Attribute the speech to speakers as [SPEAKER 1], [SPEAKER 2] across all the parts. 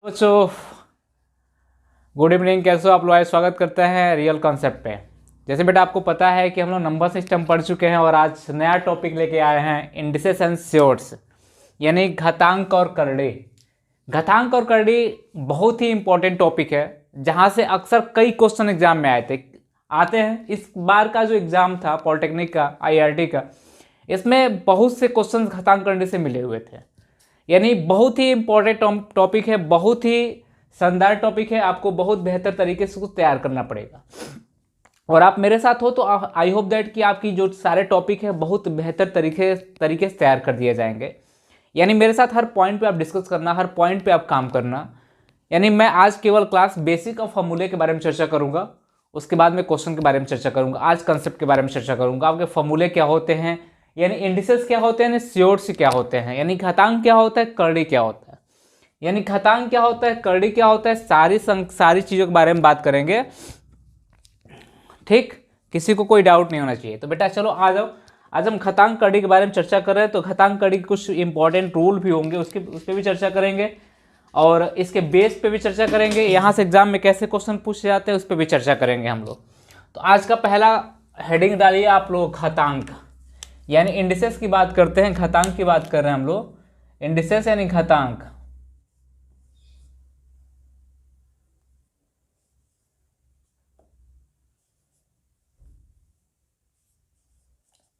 [SPEAKER 1] बच्चों good evening. कैसे हो आप लोग? आज स्वागत करते हैं रियल कॉन्सेप्ट पे। जैसे बेटा आपको पता है कि हम लोग नंबर सिस्टम पढ़ चुके हैं और आज नया टॉपिक लेके आए हैं इंडिसेस एंड श्योर्स, यानी घातांक और करड़ी। घातांक और करड़ी बहुत ही इंपॉर्टेंट टॉपिक है, जहाँ से अक्सर कई क्वेश्चन एग्जाम में आते हैं। इस बार का जो एग्ज़ाम था पॉलिटेक्निक का, IIT का, इसमें बहुत से क्वेश्चन घातांक करड़ी से मिले हुए थे। यानी बहुत ही इंपॉर्टेंट टॉपिक है, बहुत ही शानदार टॉपिक है। आपको बहुत बेहतर तरीके से उसको तैयार करना पड़ेगा और आप मेरे साथ हो तो आई होप दैट कि आपकी जो सारे टॉपिक है बहुत बेहतर तरीके से तैयार कर दिए जाएंगे। यानी मेरे साथ हर पॉइंट पे आप डिस्कस करना, हर पॉइंट पे आप काम करना। यानी मैं आज केवल क्लास बेसिक और फॉर्मूले के बारे में चर्चा करूंगा, उसके बाद में क्वेश्चन के बारे में चर्चा करूंगा, आज कंसेप्ट के बारे में चर्चा करूंगा, आपके फॉर्मूले क्या होते हैं, यानी इंडिसेस क्या होते हैं, यानी श्योर्स क्या होते हैं, यानी घातांक क्या होता है, करड़ी क्या होता है, यानी घातांक क्या होता है, करड़ी क्या होता है, सारी चीज़ों के बारे में बात करेंगे। ठीक, किसी को कोई डाउट नहीं होना चाहिए। तो बेटा चलो आ जाओ, आज हम घातांक करड़ी के बारे में चर्चा कर रहे हैं। तो घातांक करड़ी के कुछ इंपॉर्टेंट रूल भी होंगे, उस पर भी चर्चा करेंगे और इसके बेस पे भी चर्चा करेंगे। यहाँ से एग्जाम में कैसे क्वेश्चन पूछे जाते हैं उस पर भी चर्चा करेंगे हम लोग। तो आज का पहला हेडिंग डालिए आप लोग, घातांक, यानी इंडिसेस की बात करते हैं, घातांक की बात कर रहे हैं हम लोग। इंडिसेस यानी घातांक।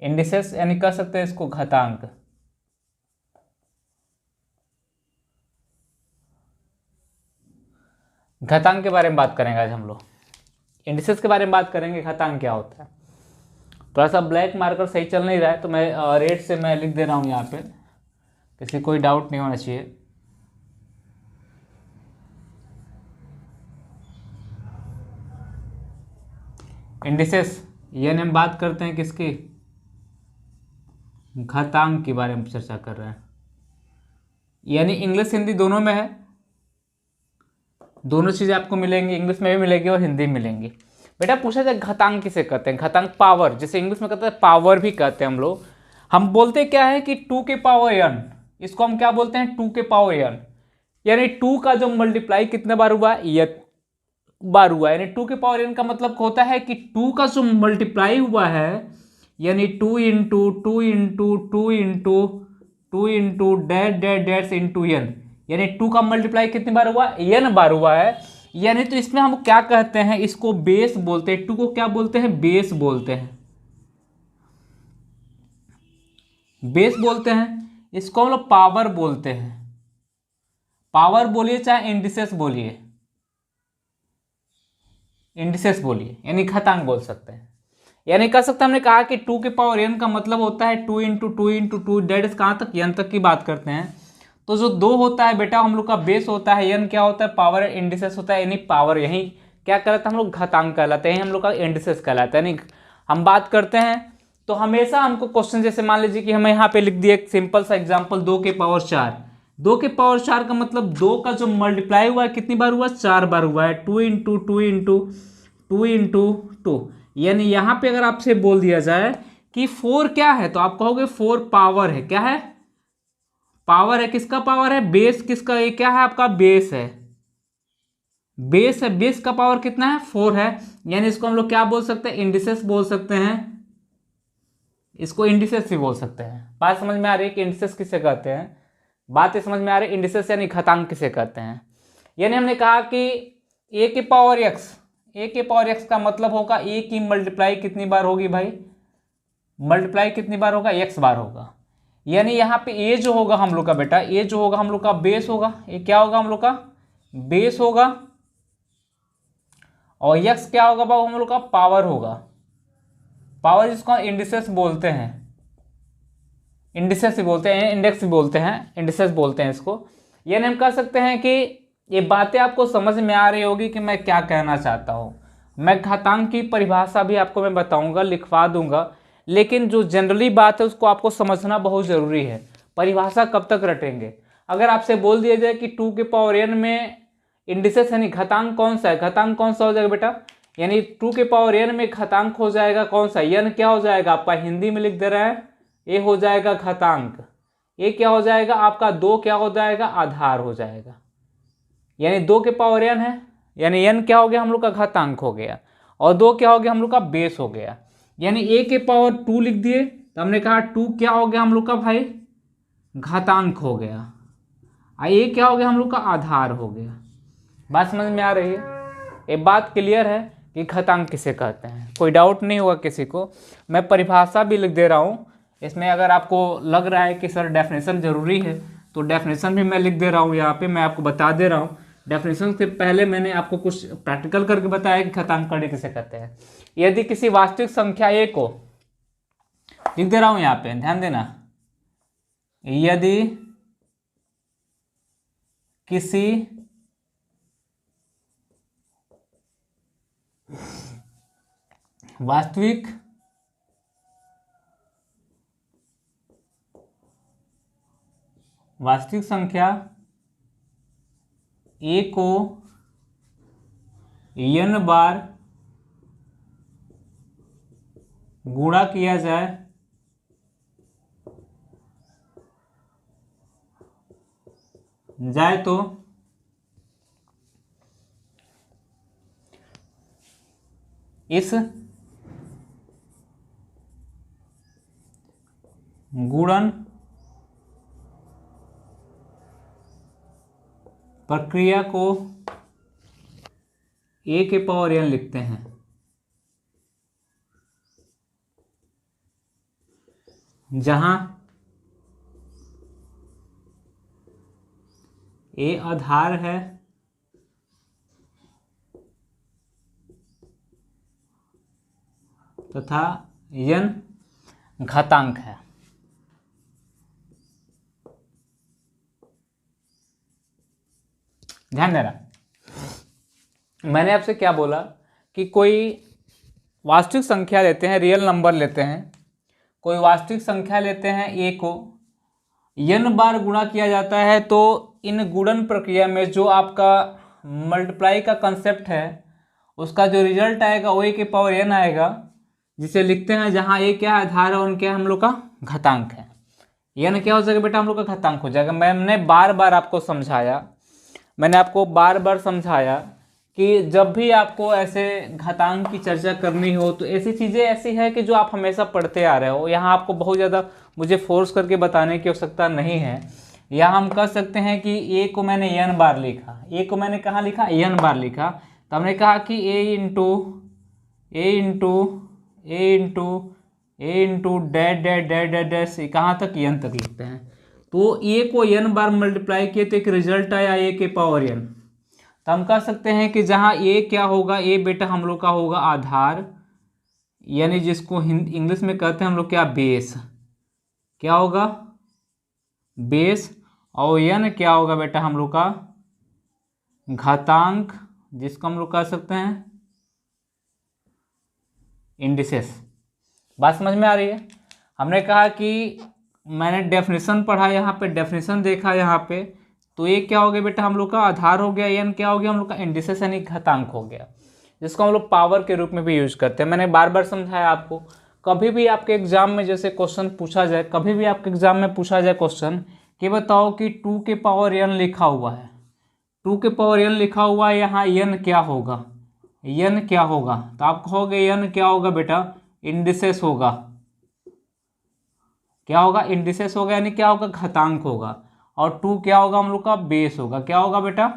[SPEAKER 1] इंडिसेस यानी कह सकते हैं इसको घातांक। घातांक के बारे में बात करेंगे आज हम लोग। इंडिसेस के बारे में बात करेंगे, घातांक क्या होता है। थोड़ा सा ब्लैक मार्कर सही चल नहीं रहा है तो मैं रेड से मैं लिख दे रहा हूँ यहाँ पे, किसी कोई डाउट नहीं होना चाहिए। इंडिसेस यानी हम बात करते हैं किसकी, घातांक के बारे में चर्चा कर रहे हैं। यानी इंग्लिश हिंदी दोनों में है, दोनों चीज़ें आपको मिलेंगी, इंग्लिश में भी मिलेंगी और हिंदी में मिलेंगी। बेटा पूछा जाए घातांक किसे कहते हैं, घातांक पावर, जैसे इंग्लिश में कहते हैं पावर भी कहते हैं हम लोग। हम बोलते क्या है कि 2 के पावर n, इसको हम क्या बोलते हैं, 2 के पावर n, यानी 2 का जो मल्टीप्लाई कितने बार हुआ, ये बार हुआ। यानी 2 के पावर n का मतलब होता है कि 2 का जो मल्टीप्लाई हुआ है, यानी 2 into 2 into 2 into 2 into dash dash dash into n, यानी 2 का मल्टीप्लाई कितनी बार हुआ, n बार हुआ है। यानी तो इसमें हम क्या कहते हैं, इसको बेस बोलते हैं। 2 को क्या बोलते हैं, बेस बोलते हैं, बेस बोलते हैं। इसको हम लोग पावर बोलते हैं, पावर बोलिए चाहे इंडिसेस बोलिए, इंडिसेस बोलिए, यानी घातांक बोल सकते हैं। यानी कह सकते हैं, हमने कहा कि 2 के पावर n का मतलब होता है 2 इंटू 2 इंटू 2 डेट इज कहाँ तक, n तक की बात करते हैं। तो जो 2 होता है बेटा हम लोग का बेस होता है, n क्या होता है, पावर इंडिसेस होता है। यानी पावर यही क्या कहलाता है, हम लोग घातांक कहलाते हैं, यही हम लोग का इंडिसेस कहलाता है। यानी हम बात करते हैं तो हमेशा हमको क्वेश्चन, जैसे मान लीजिए कि हमें यहाँ पे लिख दिया एक सिंपल सा एग्जाम्पल, 2 के पावर 4। 2 के पावर 4 का मतलब 2 का जो मल्टीप्लाई हुआ है कितनी बार हुआ, 4 बार हुआ है। 2 इंटू 2 इंटू 2 इंटू 2, यानी यहाँ पे अगर आपसे बोल दिया जाए कि 4 क्या है तो आप कहोगे 4 पावर है। क्या है, पावर है। किसका पावर है, बेस किसका, ये क्या है आपका बेस है, बेस है। बेस का पावर कितना है, 4 है। यानी इसको हम लोग क्या बोल सकते हैं, इंडिसेस बोल सकते हैं, इसको इंडिसेस भी बोल सकते हैं। बात समझ में आ रही है कि इंडिसेस किसे कहते हैं, बात समझ में आ रही है, इंडिसेस यानी घातांक किसे कहते हैं। यानी हमने कहा कि a के पावर x, a के पावर x का मतलब होगा a की मल्टीप्लाई कितनी बार होगी भाई, मल्टीप्लाई कितनी बार होगा, x बार होगा। यानी यहाँ पे a जो होगा हम लोग का बेटा, a जो होगा हम लोग का बेस होगा, ये क्या होगा हम लोग का बेस होगा, और x क्या होगा बाबू, हम लोग का पावर होगा। पावर जिसको इंडिसेस बोलते हैं, इंडिसेस भी बोलते हैं, इंडेक्स भी बोलते हैं, इंडिसेस बोलते हैं इसको। यानी हम कह सकते हैं कि ये बातें आपको समझ में आ रही होगी कि मैं क्या कहना चाहता हूँ। मैं घातांक की परिभाषा भी आपको मैं बताऊंगा, लिखवा दूंगा, लेकिन जो जनरली बात है उसको आपको समझना बहुत ज़रूरी है। परिभाषा कब तक रटेंगे, अगर आपसे बोल दिया जाए कि 2 के पावर n में इंडिसेस यानी घातांक कौन सा है, घातांक कौन सा हो जाएगा बेटा, यानी 2 के पावर n में घातांक हो जाएगा कौन सा, n क्या हो जाएगा आपका, हिंदी में लिख दे रहा है, ये हो जाएगा घातांक, ये क्या हो जाएगा आपका 2 क्या हो जाएगा, आधार हो जाएगा। यानी 2 के पावर n है, यानी n क्या हो गया हम लोग का घातांक हो गया, और 2 क्या हो गया हम लोग का बेस हो गया। यानी a के पावर 2 लिख दिए तो हमने कहा 2 क्या हो गया हम लोग का भाई घातांक हो गया, और a क्या हो गया हम लोग का आधार हो गया। बात समझ में आ रही है? ये बात क्लियर है कि घातांक किसे कहते हैं, कोई डाउट नहीं होगा किसी को। मैं परिभाषा भी लिख दे रहा हूँ इसमें, अगर आपको लग रहा है कि सर डेफिनेशन जरूरी है तो डेफिनेशन भी मैं लिख दे रहा हूँ यहाँ पे, मैं आपको बता दे रहा हूँ। डेफिनेशन से पहले मैंने आपको कुछ प्रैक्टिकल करके बताया कि घातांक करने किसे कहते हैं। यदि किसी वास्तविक संख्या a को, लिख दे रहा हूँ यहाँ पे, ध्यान देना, यदि किसी वास्तविक संख्या a को n बार गुणा किया जाए तो इस गुणन प्रक्रिया को a के पावर n लिखते हैं। जहां a आधार है तथा n घातांक है। ध्यान देना, मैंने आपसे क्या बोला कि कोई वास्तविक संख्या लेते हैं, रियल नंबर लेते हैं, कोई वास्तविक संख्या लेते हैं a को n बार गुणा किया जाता है, तो इन गुणन प्रक्रिया में जो आपका मल्टीप्लाई का कंसेप्ट है उसका जो रिजल्ट आएगा वो a के पावर n आएगा, जिसे लिखते हैं जहाँ a क्या है आधार है और n क्या है हम लोग का घातांक है। n क्या हो जाएगा बेटा हम लोग का घातांक हो जाएगा। मैंने बार बार आपको समझाया, मैंने आपको बार बार समझाया कि जब भी आपको ऐसे घातांक की चर्चा करनी हो तो ऐसी चीज़ें ऐसी है कि जो आप हमेशा पढ़ते आ रहे हो, यहाँ आपको बहुत ज़्यादा मुझे फोर्स करके बताने की आवश्यकता नहीं है। यहाँ हम कह सकते हैं कि a को मैंने n बार लिखा, a को मैंने कहाँ लिखा n बार लिखा, तो हमने कहा कि a into dash dash dash dash dash कहाँ तक n तक लिखते हैं। तो a को n बार मल्टीप्लाई किए तो एक रिजल्ट आया a के पावर n। तो हम कह सकते हैं कि जहाँ a क्या होगा, a बेटा हम लोग का होगा आधार, यानी जिसको इंग्लिश में कहते हैं हम लोग क्या बेस, क्या होगा बेस, और n क्या होगा बेटा हम लोग का घातांक, जिसको हम लोग कह सकते हैं इंडिसेस। बात समझ में आ रही है? हमने कहा कि मैंने डेफिनेशन पढ़ा, यहाँ पे डेफिनेशन देखा यहाँ पे, तो ये क्या हो गया बेटा हम लोग का आधार हो गया, n क्या हो गया हम लोग का इंडिसेस यानी घातांक हो गया, जिसको हम लोग पावर के रूप में भी यूज करते हैं। मैंने बार बार समझाया आपको, कभी भी आपके एग्जाम में जैसे क्वेश्चन पूछा जाए, कभी भी आपके एग्जाम में पूछा जाए क्वेश्चन कि बताओ कि 2 के पावर n लिखा हुआ है, 2 के पावर n लिखा हुआ है, यहाँ n क्या होगा, n क्या होगा, तो आप कहोगे n क्या होगा बेटा इंडिसेस होगा, क्या होगा इंडिसेस होगा, यानी क्या होगा घातांक होगा, और 2 क्या होगा हम लोग का बेस होगा, क्या होगा बेटा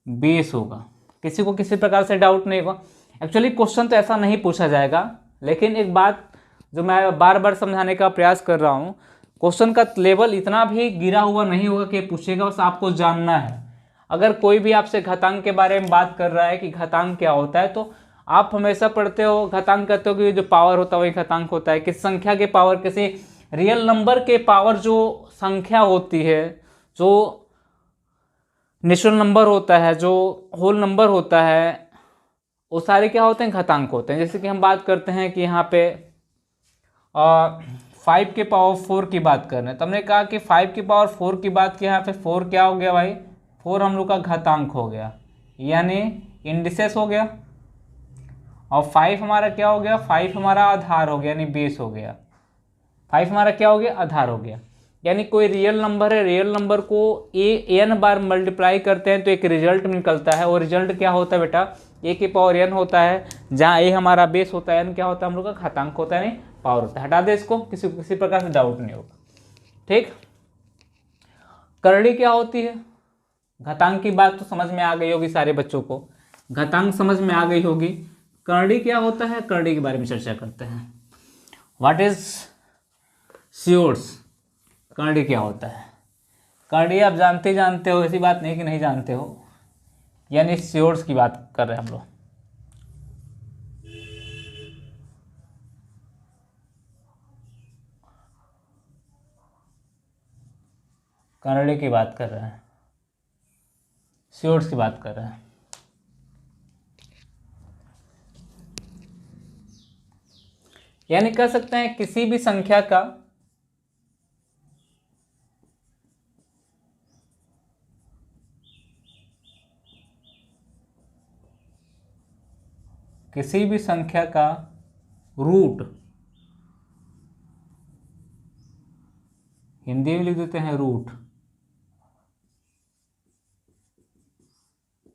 [SPEAKER 1] बेस होगा। किसी को किसी प्रकार से डाउट नहीं होगा। एक्चुअली क्वेश्चन तो ऐसा नहीं पूछा जाएगा, लेकिन एक बात जो मैं बार बार समझाने का प्रयास कर रहा हूँ, क्वेश्चन का लेवल इतना भी गिरा हुआ नहीं होगा कि पूछेगा, बस आपको जानना है। अगर कोई भी आपसे घातांक के बारे में बात कर रहा है कि घातांक क्या होता है, तो आप हमेशा पढ़ते हो घातांक कहते हो कि जो पावर होता है वही घातांक होता है। किसी संख्या के पावर, किसी रियल नंबर के पावर जो संख्या होती है, जो नेचुरल नंबर होता है, जो होल नंबर होता है, वो सारे क्या होते हैं घातांक होते हैं। जैसे कि हम बात करते हैं कि यहाँ पे 5 के पावर 4 की बात कर रहे हैं, तो हमने कहा कि 5 की पावर 4 की बात की, यहाँ पे 4 क्या हो गया भाई 4 हम लोग का घातांक हो गया, यानी इंडिसेस हो गया, और 5 हमारा क्या हो गया 5 हमारा आधार हो गया यानी बेस हो गया, 5 हमारा क्या हो गया आधार हो गया। यानी कोई रियल नंबर है, रियल नंबर को n बार मल्टीप्लाई करते हैं तो एक रिजल्ट निकलता है। और रिजल्ट क्या होता है बेटा, a की पावर n होता है, जहाँ a हमारा बेस होता है, n क्या होता है हम लोग का घातांक होता है, नहीं पावर होता है। हटा दे इसको, किसी प्रकार से डाउट नहीं होगा। ठीक, करड़ी क्या होती है, घातांक की बात तो समझ में आ गई होगी सारे बच्चों को, घातांक समझ में आ गई होगी। करड़ी क्या होता है, करड़ी के बारे में चर्चा करते हैं। व्हाट इज श्योर्स, करड़ी क्या होता है। करड़ी आप जानते हो, ऐसी बात नहीं कि नहीं जानते हो, यानी श्योर्स की बात कर रहे हैं हम लोग। करड़ी की बात कर रहे हैं, श्योर्स की बात कर रहे हैं। यानी कह सकते हैं किसी भी संख्या का रूट, हिंदी में लिख देते हैं रूट,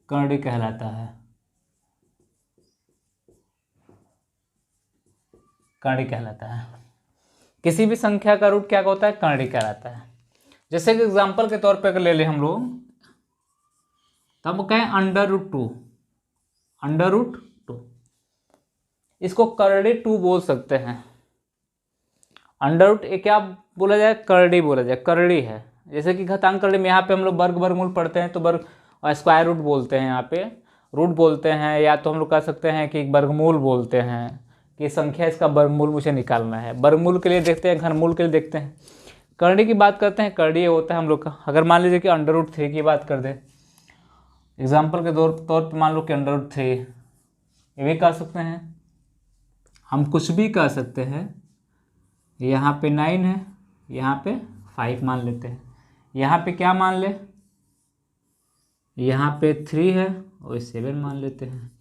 [SPEAKER 1] करड़ी कहलाता है, करड़ी कहलाता है। किसी भी संख्या का रूट क्या होता है, करड़ी कहलाता है। जैसे कि एग्जांपल के तौर पे अगर ले ले हम लोग, तब कहें √2, √2, इसको करड़ी 2 बोल सकते हैं। √, क्या बोला जाए, करड़ी बोला जाए, करड़ी है। जैसे कि घातांक करड़ी में यहाँ पे हम लोग वर्गमूल पढ़ते हैं तो वर्ग स्क्वायर रूट बोलते हैं, यहाँ पे रूट बोलते हैं, या तो हम लोग कह सकते हैं कि वर्गमूल बोलते हैं कि संख्या इसका वर्गमूल मुझे निकालना है। वर्गमूल के लिए देखते हैं, घनमूल के लिए देखते हैं। करड़ी की बात करते हैं, करड़ी ये होता है हम लोग का, अगर मान लीजिए कि √3 की बात कर दे, एग्जाम्पल के तौर पर मान लो कि √3, ये भी कह सकते हैं, हम कुछ भी कह सकते हैं। यहाँ पे 9 है, यहाँ पे 5 मान लेते हैं, यहाँ पे क्या मान ले, यहाँ पे 3 है और 7 मान लेते हैं।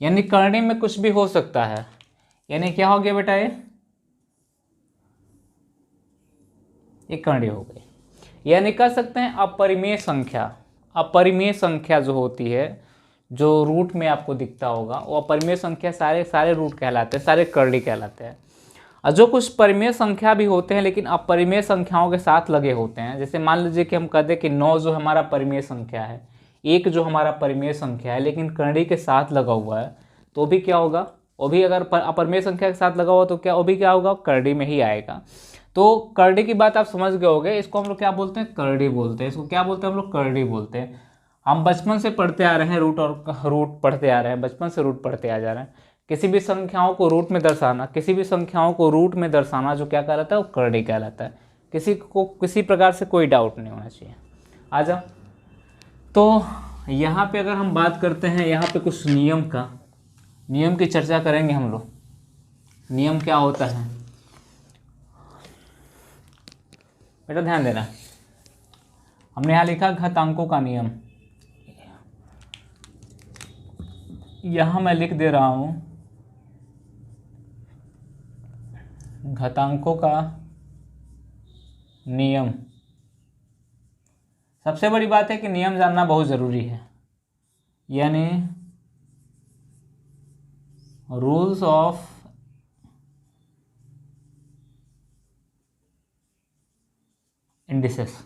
[SPEAKER 1] यानी करड़ी में कुछ भी हो सकता है। यानी क्या हो गया बेटा, ये करड़ी हो गई। यानी कह सकते हैं अपरिमेय संख्या, अपरिमेय संख्या जो होती है, जो रूट में आपको दिखता होगा, वो अपरिमेय संख्या सारे रूट कहलाते हैं, सारे करड़ी कहलाते हैं। और जो कुछ परिमेय संख्या भी होते हैं लेकिन अपरिमेय संख्याओं के साथ लगे होते हैं, जैसे मान लीजिए कि हम कहते हैं कि 9 जो हमारा परिमेय संख्या है, 1 जो हमारा परिमेय संख्या है लेकिन करड़ी के साथ लगा हुआ है, तो भी क्या होगा, वो भी अगर अपरिमेय संख्या के साथ लगा हुआ तो क्या वो भी क्या होगा, करड़ी में ही आएगा। तो करड़ी की बात आप समझ गए होंगे। इसको हम लोग क्या बोलते हैं, करड़ी बोलते हैं। इसको क्या बोलते हैं हम लोग, करड़ी बोलते हैं। हम बचपन से पढ़ते आ रहे हैं रूट, और रूट पढ़ते आ रहे हैं, बचपन से रूट पढ़ते आ जा रहे हैं। किसी भी संख्याओं को रूट में दर्शाना, किसी भी संख्याओं को रूट में दर्शाना जो क्या कहलाता है, वो करड़ी कहलाता है। किसी को किसी प्रकार से कोई डाउट नहीं होना चाहिए। आ जाओ, तो यहाँ पे अगर हम बात करते हैं, यहाँ पे कुछ नियम की चर्चा करेंगे हम लोग। नियम क्या होता है बेटा, ध्यान देना। हमने यहाँ लिखा घातांकों का नियम, यहाँ मैं लिख दे रहा हूँ घातांकों का नियम। सबसे बड़ी बात है कि नियम जानना बहुत ज़रूरी है, यानी रूल्स ऑफ इंडिसेस।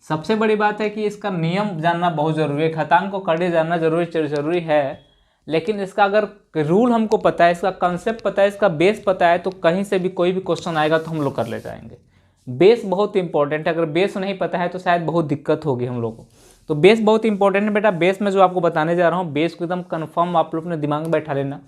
[SPEAKER 1] सबसे बड़ी बात है कि इसका नियम जानना बहुत ज़रूरी है। घातांक को करड़ी जानना जरूरी है, लेकिन इसका अगर रूल हमको पता है, इसका कंसेप्ट पता है, इसका बेस पता है, तो कहीं से भी कोई भी क्वेश्चन आएगा तो हम लोग कर ले जाएंगे। बेस बहुत इंपॉर्टेंट है, अगर बेस नहीं पता है तो शायद बहुत दिक्कत होगी हम लोग को। तो बेस बहुत इंपॉर्टेंट है बेटा। बेस में जो आपको बताने जा रहा हूँ, बेस को एकदम कन्फर्म आप लोग अपने दिमाग में बैठा लेना।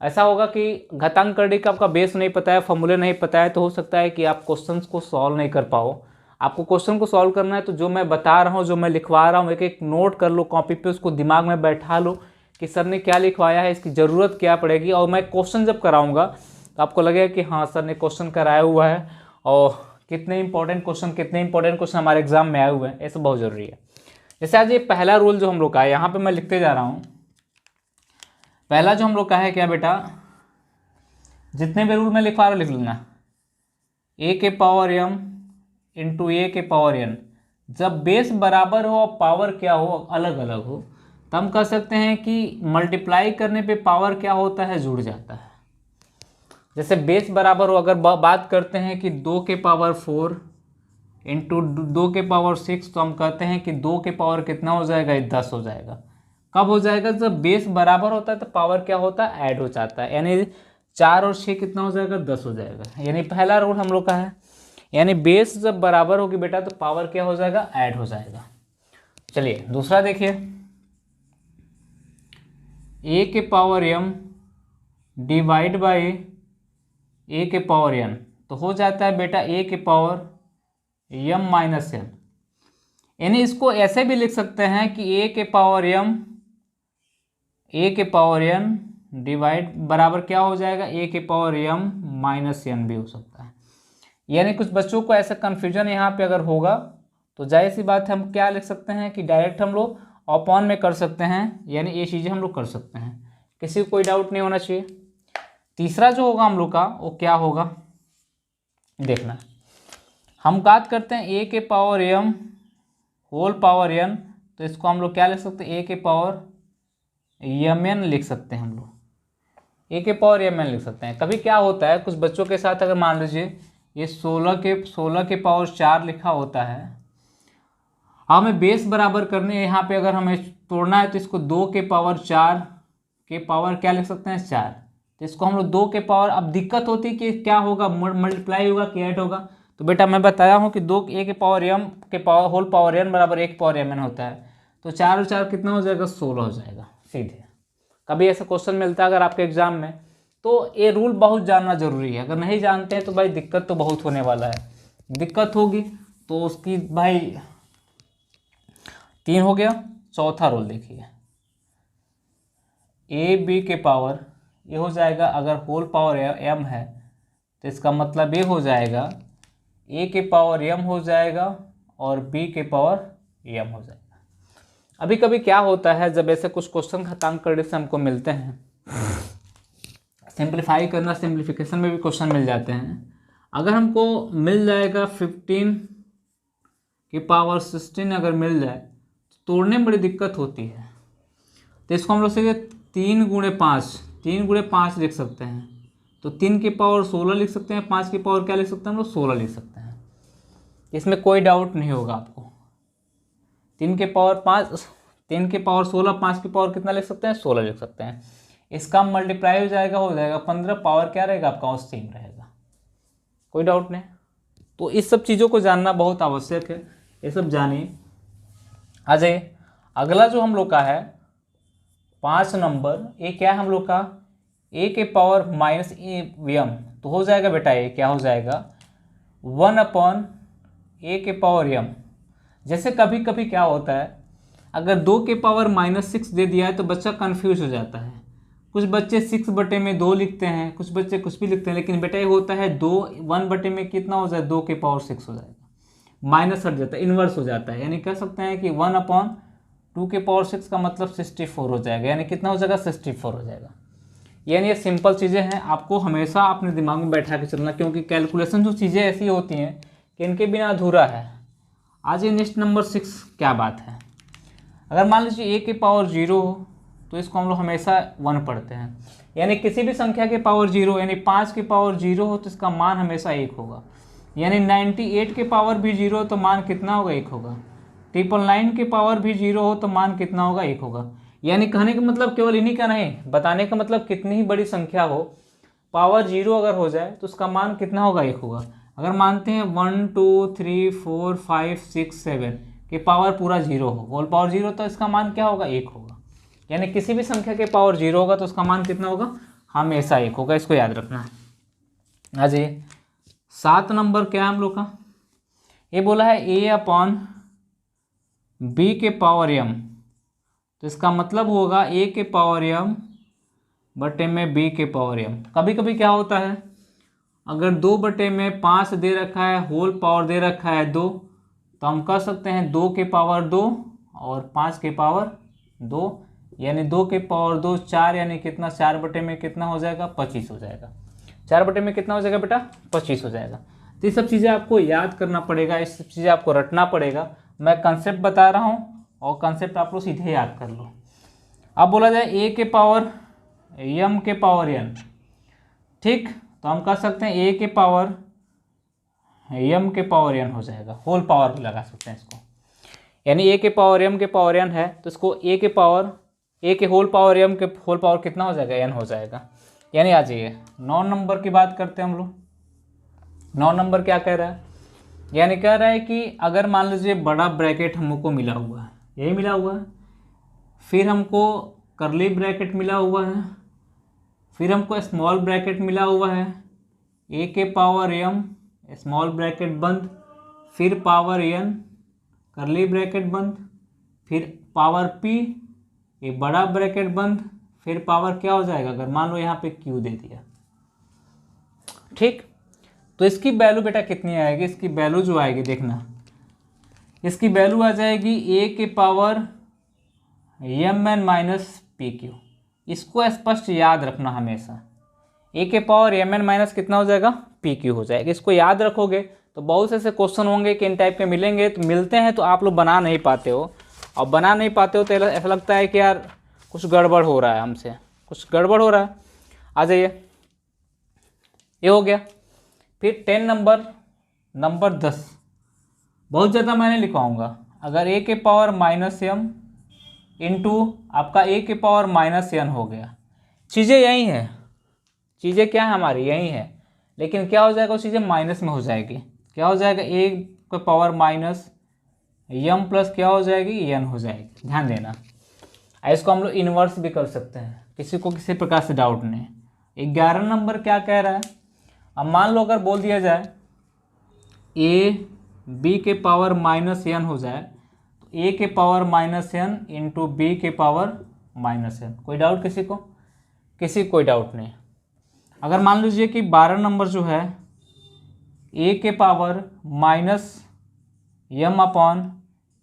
[SPEAKER 1] ऐसा होगा कि घातांक करड़ी का आपका बेस नहीं पता है, फॉर्मूले नहीं पता है, तो हो सकता है कि आप क्वेश्चन को सॉल्व नहीं कर पाओ। आपको क्वेश्चन को सॉल्व करना है तो जो मैं बता रहा हूँ, जो मैं लिखवा रहा हूँ, एक एक नोट कर लो कॉपी पे, उसको दिमाग में बैठा लो कि सर ने क्या लिखवाया है, इसकी ज़रूरत क्या पड़ेगी। और मैं क्वेश्चन जब कराऊंगा तो आपको लगेगा कि हाँ सर ने क्वेश्चन कराया हुआ है, और कितने इंपॉर्टेंट क्वेश्चन हमारे एग्जाम में आए हुए हैं, ऐसा बहुत ज़रूरी है। जैसे आज ये पहला रूल जो हम लोग का है, यहाँ पर मैं लिखते जा रहा हूँ। पहला जो हम लोग का है क्या बेटा, जितने भी रूल मैं लिखवा रहा हूँ लिख लेना। a के पावर m इंटू ए के पावर एन, जब बेस बराबर हो और पावर क्या हो अलग अलग हो, तो हम कह सकते हैं कि मल्टीप्लाई करने पे पावर क्या होता है, जुड़ जाता है। जैसे बेस बराबर हो, अगर बात करते हैं कि 2 के पावर 4 इंटू 2 के पावर 6, तो हम कहते हैं कि 2 के पावर कितना हो जाएगा, 10 हो जाएगा। कब हो जाएगा, जब बेस बराबर होता है तो पावर क्या होता है, ऐड हो जाता है, यानी 4 और 6 कितना हो जाएगा, 10 हो जाएगा। यानी पहला रूल हम लोग का है, यानी बेस जब बराबर होगी बेटा तो पावर क्या हो जाएगा, ऐड हो जाएगा। चलिए दूसरा देखिए, ए के पावर एम डिवाइड बाई ए के पावर एन, तो हो जाता है बेटा ए के पावर एम माइनस एन। यानी इसको ऐसे भी लिख सकते हैं कि ए के पावर एन डिवाइड बराबर क्या हो जाएगा, ए के पावर एम माइनस एन भी हो सकता है। यानी कुछ बच्चों को ऐसा कन्फ्यूजन यहाँ पे अगर होगा तो जाहिर सी बात है हम क्या लिख सकते हैं कि डायरेक्ट हम लोग अपॉन में कर सकते हैं, यानी ये चीज़ें हम लोग कर सकते हैं, किसी को कोई डाउट नहीं होना चाहिए। तीसरा जो होगा हम लोग का वो क्या होगा देखना, हम बात करते हैं ए के power M whole power N, तो इसको हम लोग क्या लिख सकते हैं, ए के पावर एम एन लिख सकते हैं, हम लोग ए के पावर एम एन लिख सकते हैं। कभी क्या होता है कुछ बच्चों के साथ, अगर मान लीजिए ये 16 के पावर 4 लिखा होता है, हमें बेस बराबर करने यहाँ पे अगर हमें तोड़ना है तो इसको 2 के पावर 4 के पावर क्या लिख सकते हैं, 4, तो इसको हम लोग 2 के पावर, अब दिक्कत होती है कि क्या होगा, मल्टीप्लाई होगा कि ऐड होगा। तो बेटा मैं बताया हूँ कि 2 ए के पावर एम के पावर होल पावर एन बराबर 1 पावर एम एन होता है, तो 4 और 4 कितना हो जाएगा, 16 हो जाएगा सीधे। कभी ऐसा क्वेश्चन मिलता है अगर आपके एग्जाम में, तो ये रूल बहुत जानना जरूरी है। अगर नहीं जानते हैं तो भाई दिक्कत तो बहुत होने वाला है, दिक्कत होगी तो उसकी भाई 3 हो गया। चौथा रूल देखिए, ए बी के पावर ये हो जाएगा, अगर होल पावर एम है तो इसका मतलब ये हो जाएगा ए के पावर एम हो जाएगा और बी के पावर एम हो जाएगा। अभी कभी क्या होता है जब ऐसे कुछ क्वेश्चन खत्म करने से हमको मिलते हैं, सिंप्लीफाई करना, सिंप्लीफिकेशन में भी क्वेश्चन मिल जाते हैं, अगर हमको मिल जाएगा 15 की पावर 16 अगर मिल जाए तो तोड़ने में बड़ी दिक्कत होती है। तो इसको हम लोग से 3 गुणे 5 लिख सकते हैं, तो 3 की पावर 16 लिख सकते हैं, 5 की पावर क्या लिख सकते हैं हम लोग, 16 लिख सकते हैं। इसमें कोई डाउट नहीं होगा आपको। 3 के पावर 16, 5 की पावर कितना लिख सकते हैं, 16 लिख सकते हैं। इसका मल्टीप्लाई हो जाएगा 15, पावर क्या रहेगा आपका, सेम रहेगा, कोई डाउट नहीं। तो इस सब चीज़ों को जानना बहुत आवश्यक है, ये सब जानिए। आ जाइए अगला जो हम लोग का है 5 नंबर, ये क्या है हम लोग का, ए के पावर माइनस एम, तो हो जाएगा बेटा ये क्या हो जाएगा 1 अपॉन ए के पावर एम। जैसे कभी कभी क्या होता है, अगर 2 के पावर -6 दे दिया है तो बच्चा कंफ्यूज हो जाता है। कुछ बच्चे 6/2 लिखते हैं, कुछ बच्चे कुछ भी लिखते हैं, लेकिन बेटा ये होता है 1/में कितना हो जाए, 2 के पावर 6 हो जाएगा, माइनस हट जाता है, इन्वर्स हो जाता है। यानी कह सकते हैं कि 1/2 के पावर 6 का मतलब 64 हो जाएगा, यानी कितना हो जाएगा, 64 हो जाएगा। यानी ये सिंपल चीज़ें हैं, आपको हमेशा अपने दिमाग में बैठा के चलना, क्योंकि कैलकुलेशन जो चीज़ें ऐसी होती हैं कि इनके बिना अधूरा है। आज ये नेक्स्ट नंबर 6 क्या बात है, अगर मान लीजिए ए के पावर 0 हो तो इसको हम लोग हमेशा 1 पढ़ते हैं, यानी किसी भी संख्या के पावर 0, यानी 5 के पावर 0 हो तो इसका मान हमेशा 1 होगा। यानी 98 के पावर भी 0 हो तो मान कितना होगा, 1 होगा। 999 के पावर भी 0 हो तो मान कितना होगा, 1 होगा। यानी कहने का मतलब केवल इन्हीं का नहीं, बताने का मतलब कितनी ही बड़ी संख्या हो, पावर 0 अगर हो जाए तो उसका मान कितना होगा, 1 होगा। अगर मानते हैं 1 2 3 4 5 6 7 के पावर पूरा 0 हो, होल पावर 0, तो इसका मान क्या होगा, 1 होगा। यानी किसी भी संख्या के पावर 0 होगा तो उसका मान कितना होगा, हमेशा 1 होगा, इसको याद रखना है। आ जाइए 7 नंबर क्या है हम लोग का, ये बोला है ए अपॉन बी के पावर एम, तो इसका मतलब होगा ए के पावर एम बटे में बी के पावर एम। कभी कभी क्या होता है, अगर 2/5 दे रखा है, होल पावर दे रखा है 2, तो हम कह सकते हैं 2 के पावर 2 और 5 के पावर 2, यानी 2 के पावर 2 4, यानी कितना, 4/में कितना हो जाएगा, 25 हो जाएगा। 4/में कितना हो जाएगा बेटा, 25 हो जाएगा। तो ये सब चीज़ें आपको याद करना पड़ेगा, ये सब चीज़ें आपको रटना पड़ेगा। मैं कंसेप्ट बता रहा हूँ और कंसेप्ट आप लोग सीधे याद कर लो। अब बोला जाए ए के पावर m के पावर n, ठीक, तो हम कह सकते हैं ए के पावर m के पावर n हो जाएगा, होल पावर भी लगा सकते हैं इसको, यानी ए के पावर m के पावर n है तो इसको ए के पावर ए के होल पावर m के होल पावर कितना हो जाएगा, n हो जाएगा। यानी आ जाइए 9 नंबर की बात करते हैं हम लोग। 9 नंबर क्या कह रहा है, यानी कह रहा है कि अगर मान लीजिए बड़ा ब्रैकेट हमको मिला हुआ है, यही मिला हुआ है, फिर हमको करली ब्रैकेट मिला हुआ है, फिर हमको स्मॉल ब्रैकेट मिला हुआ है, ए के पावर m स्मॉल ब्रैकेट बंद, फिर पावर n करली ब्रैकेट बंद, फिर पावर p ये बड़ा ब्रैकेट बंद, फिर पावर क्या हो जाएगा, अगर मान लो यहाँ पे q दे दिया, ठीक। तो इसकी वैल्यू बेटा कितनी आएगी, इसकी वैल्यू जो आएगी देखना, इसकी वैल्यू आ जाएगी ए के पावर mn माइनस pq। इसको स्पष्ट याद रखना हमेशा, ए के पावर mn माइनस कितना हो जाएगा, pq हो जाएगा। इसको याद रखोगे तो बहुत से ऐसे क्वेश्चन होंगे कि इन टाइप के मिलेंगे, तो मिलते हैं तो आप लोग बना नहीं पाते हो, और बना नहीं पाते हो तो ऐसा लगता है कि यार कुछ गड़बड़ हो रहा है, हमसे कुछ गड़बड़ हो रहा है। आ जाइए, ये हो गया। फिर 10 नंबर 10 बहुत ज़्यादा मैं नहीं लिखवाऊँगा। अगर ए के पावर माइनस m इंटू आपका ए के पावर माइनस n हो गया, चीज़ें यही हैं, चीज़ें क्या है हमारी यही है, लेकिन क्या हो जाएगा, वो चीज़ें माइनस में हो जाएगी। क्या हो जाएगा, ए के पावर माइनस m प्लस क्या हो जाएगी, n हो जाएगी। ध्यान देना, इसको हम लोग इन्वर्स भी कर सकते हैं, किसी को किसी प्रकार से डाउट नहीं। 11 नंबर क्या कह रहा है, अब मान लो अगर बोल दिया जाए ए बी के पावर माइनस n हो जाए, तो ए के power minus n into B के पावर माइनस n। कोई डाउट किसी को, किसी कोई डाउट नहीं। अगर मान लीजिए कि 12 नंबर जो है ए के पावर माइनस m अपॉन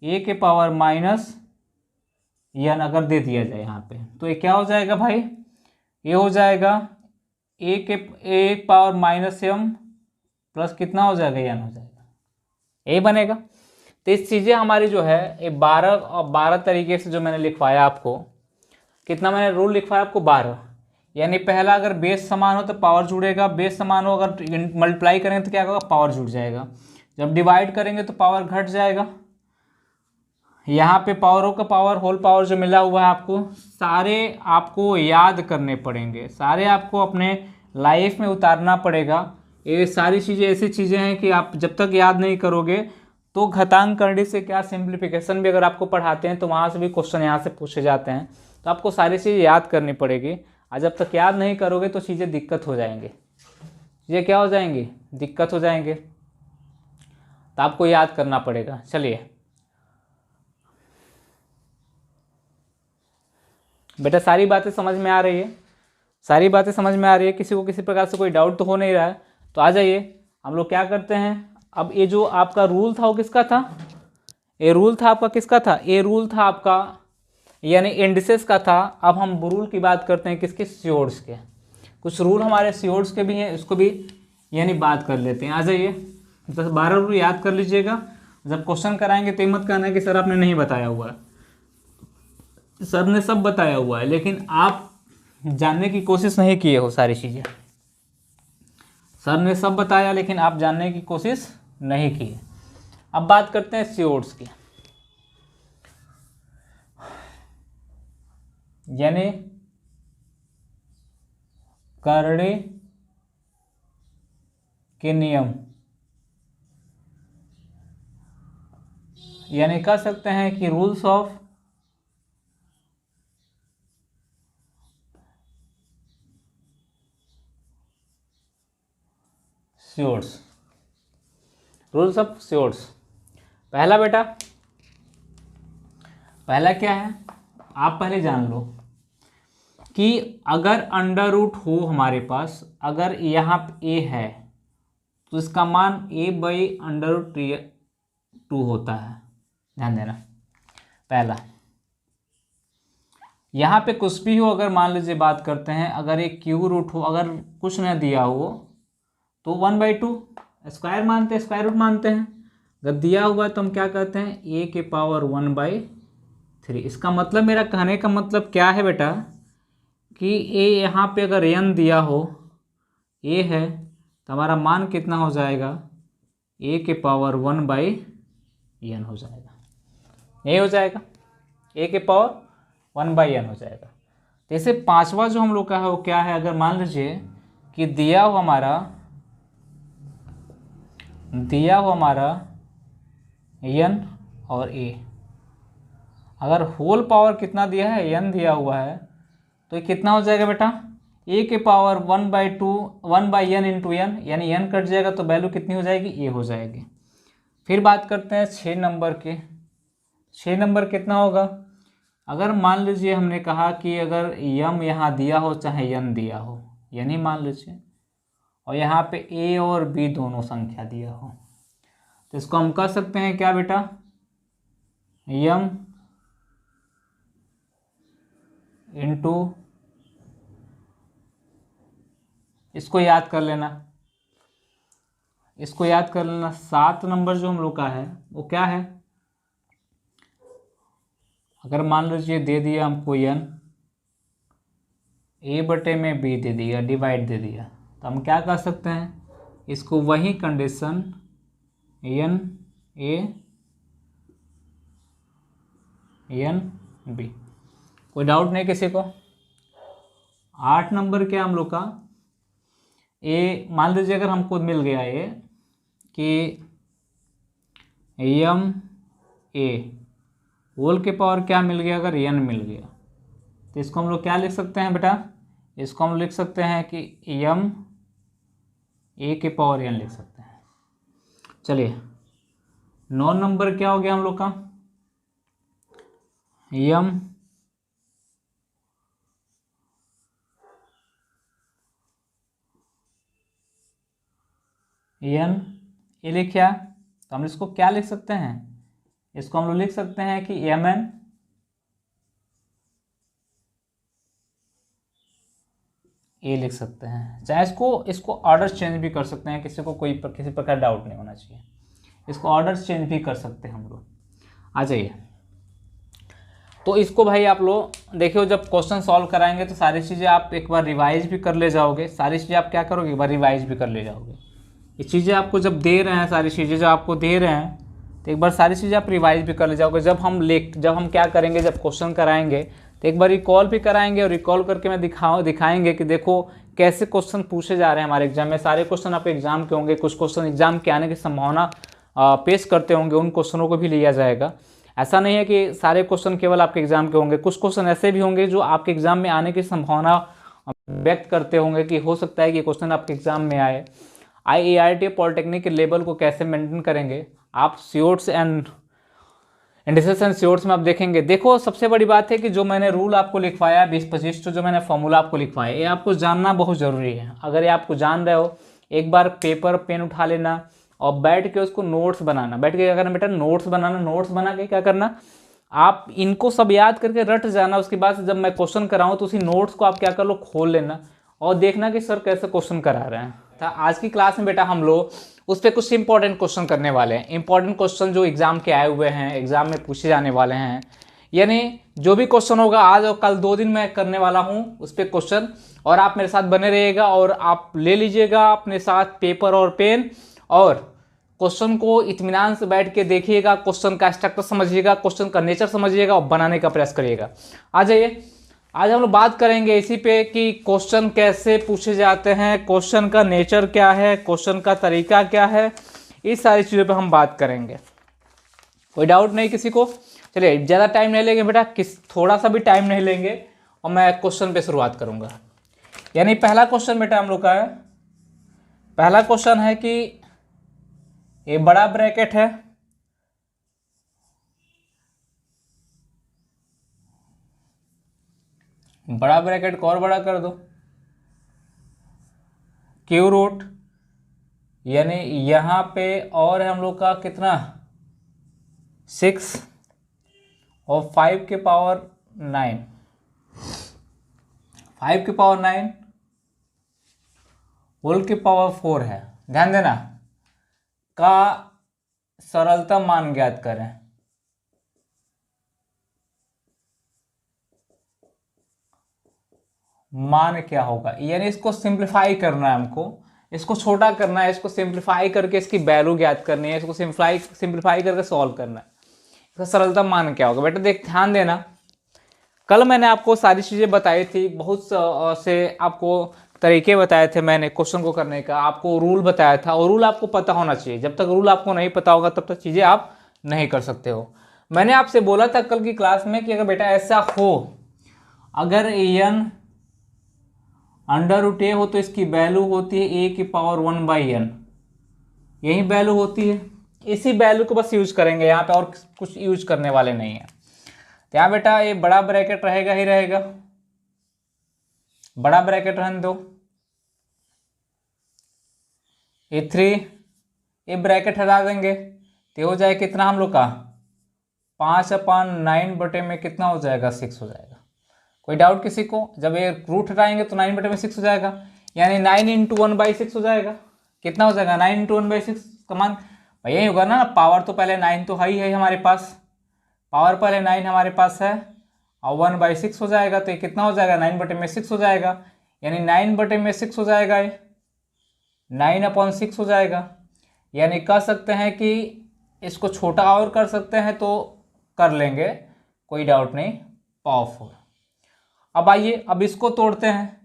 [SPEAKER 1] ए के पावर माइनस n अगर दे दिया जाए यहाँ पे, तो ये क्या हो जाएगा भाई, ये हो जाएगा ए पावर माइनस m प्लस कितना हो जाएगा, n हो जाएगा, ये बनेगा। तो इस चीज़ें हमारी जो है ये 12 तरीके से जो मैंने लिखवाया आपको, कितना मैंने रूल लिखवाया आपको 12। यानी पहला अगर बेस समान हो तो पावर जुड़ेगा, बेस समान हो अगर मल्टीप्लाई करेंगे तो क्या होगा, पावर जुड़ जाएगा। जब डिवाइड करेंगे तो पावर घट जाएगा। यहाँ पे पावरों का पावर होल पावर जो मिला हुआ है आपको, सारे आपको याद करने पड़ेंगे, सारे आपको अपने लाइफ में उतारना पड़ेगा। ये सारी चीज़ें ऐसी चीज़ें हैं कि आप जब तक याद नहीं करोगे तो घातांक करने से क्या, सिंप्लीफिकेशन भी अगर आपको पढ़ाते हैं तो वहाँ से भी क्वेश्चन यहाँ से पूछे जाते हैं, तो आपको सारी चीज़ें याद करनी पड़ेगी। और जब तक याद नहीं करोगे तो चीज़ें दिक्कत हो जाएंगे, चीज़ें क्या हो जाएंगी, दिक्कत हो जाएंगे, तो आपको याद करना पड़ेगा। चलिए बेटा, सारी बातें समझ में आ रही है, सारी बातें समझ में आ रही है, किसी को किसी प्रकार से कोई डाउट तो हो नहीं रहा है। तो आ जाइए, हम लोग क्या करते हैं, अब ये जो आपका रूल था वो किसका था, ये रूल था आपका किसका था, ये रूल था आपका यानी इंडिसेस का था। अब हम रूल की बात करते हैं किसके, श्योर्स के। कुछ रूल हमारे श्योर्स के भी हैं, इसको भी यानी बात कर लेते हैं। आ जाइए, 10-12 रूल याद कर लीजिएगा। जब क्वेश्चन कराएंगे तो मत कहना कि सर आपने नहीं बताया हुआ है, सर ने सब बताया हुआ है, लेकिन आप जानने की कोशिश नहीं किए हो सारी चीज़ें। सर ने सब बताया लेकिन आप जानने की कोशिश नहीं की। अब बात करते हैं श्योर्स की, यानी करड़े के नियम, यानी कह सकते हैं कि रूल्स ऑफ श्योर्स, रूल्स ऑफ श्योर्स। पहला बेटा, पहला क्या है, आप पहले जान लो कि अगर अंडर रूट हो हमारे पास, अगर यहाँ पे a है तो इसका मान a/√2 होता है। ध्यान देना, पहला। यहाँ पे कुछ भी हो, अगर मान लीजिए बात करते हैं, अगर एक क्यू रूट हो, अगर कुछ न दिया हो तो 1/2, स्क्वायर मानते हैं, स्क्वायर रूट मानते हैं। अगर दिया हुआ है तो हम क्या कहते हैं, ए के पावर 1/3। इसका मतलब, मेरा कहने का मतलब क्या है बेटा, कि ए यहाँ पे अगर n दिया हो, ए है, तो हमारा मान कितना हो जाएगा, ए के पावर 1/n हो जाएगा। ये हो जाएगा, ए के पावर 1/n हो जाएगा। जैसे पांचवा जो हम लोग का है वो क्या है, अगर मान लीजिए कि दिया हो हमारा n और a, अगर होल पावर कितना दिया है, n दिया हुआ है, तो ये कितना हो जाएगा बेटा, a के पावर 1/n इंटू n, यानी n कट जाएगा तो वैल्यू कितनी हो जाएगी, a हो जाएगी। फिर बात करते हैं 6 नंबर के। 6 नंबर कितना होगा, अगर मान लीजिए हमने कहा कि अगर m यहाँ दिया हो चाहे n दिया हो, यानी मान लीजिए, और यहाँ पे a और b दोनों संख्या दिया हो, तो इसको हम कह सकते हैं क्या बेटा, m इंटू, इसको याद कर लेना, 7 नंबर जो हम लोग का है वो क्या है, अगर मान लीजिए दे दिया हमको n, a बटे में b दे दिया, डिवाइड दे दिया, तो हम क्या कर सकते हैं, इसको वही condition n a n b। कोई डाउट नहीं किसी को। 8 नंबर क्या हम लोग का, ए मान लीजिए अगर हमको मिल गया ये कि m a होल के पावर क्या मिल गया, अगर n मिल गया, तो इसको हम लोग क्या लिख सकते हैं बेटा, इसको हम लिख सकते हैं कि m a के पावर n लिख सकते हैं। चलिए 9 नंबर क्या हो गया हम लोग का, m n ए लिखा, तो हम इसको क्या लिख सकते हैं, इसको हम लोग लिख सकते हैं कि mn ए लिख सकते हैं। चाहे इसको ऑर्डर चेंज भी कर सकते हैं, किसी को किसी प्रकार डाउट नहीं होना चाहिए, इसको ऑर्डर चेंज भी कर सकते हैं हम लोग। आ जाइए, तो इसको भाई आप लोग देखिए, जब क्वेश्चन सॉल्व कराएंगे तो सारी चीज़ें आप एक बार रिवाइज भी कर ले जाओगे, सारी चीज़ें आप क्या करोगे, एक बार रिवाइज भी कर ले जाओगे। ये चीज़ें आपको जब दे रहे हैं, सारी चीज़ें जो आपको दे रहे हैं, तो एक बार सारी चीज़ें आप रिवाइज भी कर ले जाओगे। जब हम क्या करेंगे, जब क्वेश्चन कराएंगे तो एक बार रिकॉल भी कराएंगे, और रिकॉल करके मैं दिखाएंगे कि देखो कैसे क्वेश्चन पूछे जा रहे हैं हमारे एग्जाम में। सारे क्वेश्चन आपके एग्जाम के होंगे, कुछ क्वेश्चन एग्जाम के आने की संभावना पेश करते होंगे, उन क्वेश्चनों को भी लिया जाएगा। ऐसा नहीं है कि सारे क्वेश्चन केवल आपके एग्जाम के होंगे, कुछ क्वेश्चन ऐसे भी होंगे जो आपके एग्जाम में आने की संभावना व्यक्त करते होंगे कि हो सकता है कि क्वेश्चन आपके एग्जाम में आए। IART पॉलिटेक्निक के लेवल को कैसे मेंटेन करेंगे आप, श्योर्स एंड इंडिसेस एंड श्योर्स में आप देखेंगे। देखो सबसे बड़ी बात है कि जो मैंने रूल आपको लिखवाया 20-25 जो मैंने फॉर्मूला आपको लिखवाया, ये आपको जानना बहुत ज़रूरी है। अगर ये आपको जान रहे हो, एक बार पेपर पेन उठा लेना और बैठ के उसको नोट्स बनाना, बैठ के क्या करना बेटा, नोट्स बनाना। नोट्स बना के क्या करना, आप इनको सब याद करके रट जाना। उसके बाद जब मैं क्वेश्चन कराऊँ तो उसी नोट्स को आप क्या कर लो, खोल लेना और देखना कि सर कैसे क्वेश्चन करा रहे हैं। तो आज की क्लास में बेटा हम लोग उस पर कुछ इंपॉर्टेंट क्वेश्चन करने वाले हैं। इंपॉर्टेंट क्वेश्चन जो एग्जाम के आए हुए हैं, एग्जाम में पूछे जाने वाले हैं, यानी जो भी क्वेश्चन होगा आज और कल 2 दिन में करने वाला हूँ उस पर क्वेश्चन। और आप मेरे साथ बने रहिएगा और आप ले लीजिएगा अपने साथ पेपर और पेन, और क्वेश्चन को इत्मीनान से बैठ के देखिएगा, क्वेश्चन का स्ट्रक्चर समझिएगा, क्वेश्चन का नेचर समझिएगा और बनाने का प्रयास करिएगा। आ जाइए, आज हम लोग बात करेंगे इसी पे कि क्वेश्चन कैसे पूछे जाते हैं, क्वेश्चन का नेचर क्या है, क्वेश्चन का तरीका क्या है, इस सारी चीज़ों पे हम बात करेंगे। कोई डाउट नहीं किसी को। चलिए ज़्यादा टाइम नहीं लेंगे बेटा, थोड़ा सा भी टाइम नहीं लेंगे और मैं क्वेश्चन पे शुरुआत करूँगा। यानी पहला क्वेश्चन बेटा हम लोग का है, पहला क्वेश्चन है कि ये बड़ा ब्रैकेट है, बड़ा ब्रैकेट को और बड़ा कर दो, क्यू रूट, यानी यहाँ पे और है हम लोग का कितना 6 और 5 के पावर 9, 5 के पावर 9 होल के पावर 4 है। ध्यान देना का सरलतम मान ज्ञात करें। मान क्या होगा, यानी इसको सिंप्लीफाई करना है हमको, इसको छोटा करना है, इसको सिंप्लीफाई करके इसकी वैल्यू ज्ञात करनी है, इसको सिंप्लीफाई करके सॉल्व करना है। इसका सरलतम मान क्या होगा बेटा, देख ध्यान देना, कल मैंने आपको सारी चीज़ें बताई थी, बहुत से आपको तरीके बताए थे मैंने क्वेश्चन को करने का, आपको रूल बताया था, और रूल आपको पता होना चाहिए। जब तक रूल आपको नहीं पता होगा तब तक चीज़ें आप नहीं कर सकते हो। मैंने आपसे बोला था कल की क्लास में कि अगर बेटा ऐसा हो, अगर एन अंडर रूट ए हो तो इसकी वैल्यू होती है ए की पावर 1/n, यही वैल्यू होती है। इसी वैल्यू को बस यूज करेंगे यहाँ पे, और कुछ यूज करने वाले नहीं है। तो यहाँ बेटा ये बड़ा ब्रैकेट रहेगा ही रहेगा, बड़ा ब्रैकेट रहने दो, ये 3, ये ब्रैकेट हटा देंगे तो हो जाए कितना हम लोग का 5/9 बटे में कितना हो जाएगा 6 हो जाएगा। कोई डाउट किसी को? जब ये रूट हटाएंगे तो 9 बटे में 6 हो जाएगा, यानी 9 × 1/6 हो जाएगा। कितना हो जाएगा 9 × 1/6 का मान भाई यही होगा ना, पावर तो पहले 9 तो है हमारे पास, पावर पहले 9 हमारे पास है और 1/6 हो जाएगा, तो ये कितना हो जाएगा 9 बटे में 6 हो जाएगा, यानी 9 बटे में 6 हो जाएगा, ये 9/6 हो जाएगा। यानी कह सकते हैं कि इसको छोटा और कर सकते हैं तो कर लेंगे, कोई डाउट नहीं, पावरफुल। अब आइए अब इसको तोड़ते हैं,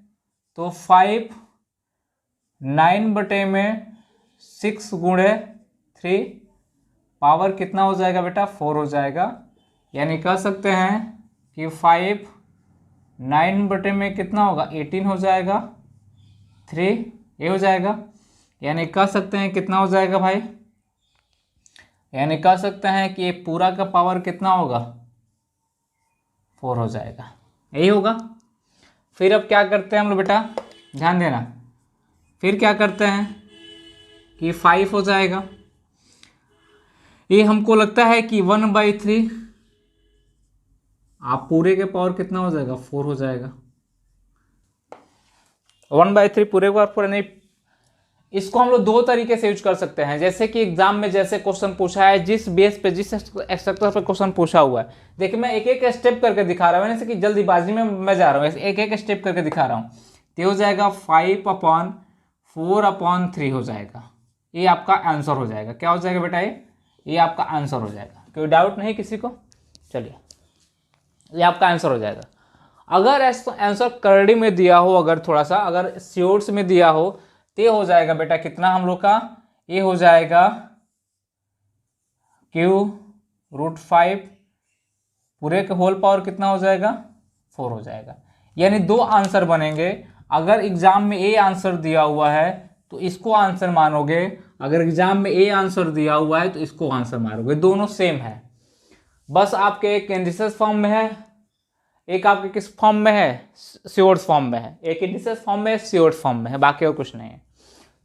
[SPEAKER 1] तो 5 9 बटे में 6 गुणे 3 पावर कितना हो जाएगा बेटा 4 हो जाएगा। यानी कह सकते हैं कि 5 9 बटे में कितना होगा 18 हो जाएगा, 3 ये हो जाएगा। यानी कह सकते हैं कितना हो जाएगा भाई, यानी कह सकते हैं कि ये पूरा का पावर कितना होगा 4 हो जाएगा, यही होगा। फिर अब क्या करते हैं हम लोग बेटा, ध्यान देना, फिर क्या करते हैं कि 5 हो जाएगा, ये हमको लगता है कि 1/3 आप पूरे के पावर कितना हो जाएगा 4 हो जाएगा, 1/3 पूरे का पूरा नहीं। इसको हम लोग दो तरीके से यूज कर सकते हैं, जैसे कि एग्जाम में जैसे क्वेश्चन पूछा है, जिस बेस पे जिस स्ट्रक्चर पे क्वेश्चन पूछा हुआ है। देखिए मैं एक एक स्टेप करके दिखा रहा हूँ, जैसे कि जल्दीबाजी में मैं जा रहा हूँ, एक एक स्टेप करके दिखा रहा हूँ। तो हो जाएगा 5/4/3 हो जाएगा, ये आपका आंसर हो जाएगा। क्या हो जाएगा बेटा, ये आपका आंसर हो जाएगा। कोई डाउट नहीं किसी को? चलिए ये आपका आंसर हो जाएगा। अगर आंसर करड़ी में दिया हो, अगर थोड़ा सा अगर श्योर्स में दिया हो, तो हो जाएगा बेटा कितना हम लोग का, ये हो जाएगा Q√5 पूरे के होल पावर कितना हो जाएगा 4 हो जाएगा। यानी दो आंसर बनेंगे। अगर एग्जाम में ए आंसर दिया हुआ है तो इसको आंसर मानोगे, अगर एग्जाम में ए आंसर दिया हुआ है तो इसको आंसर मानोगे, दोनों सेम है। बस आपके एक इंडिसेस फॉर्म में है, एक आपके किस फॉर्म में है, श्योर्स फॉर्म में है, एक इंडिसेस फॉर्म में है, श्योर्स फॉर्म में है, बाकी और कुछ नहीं है।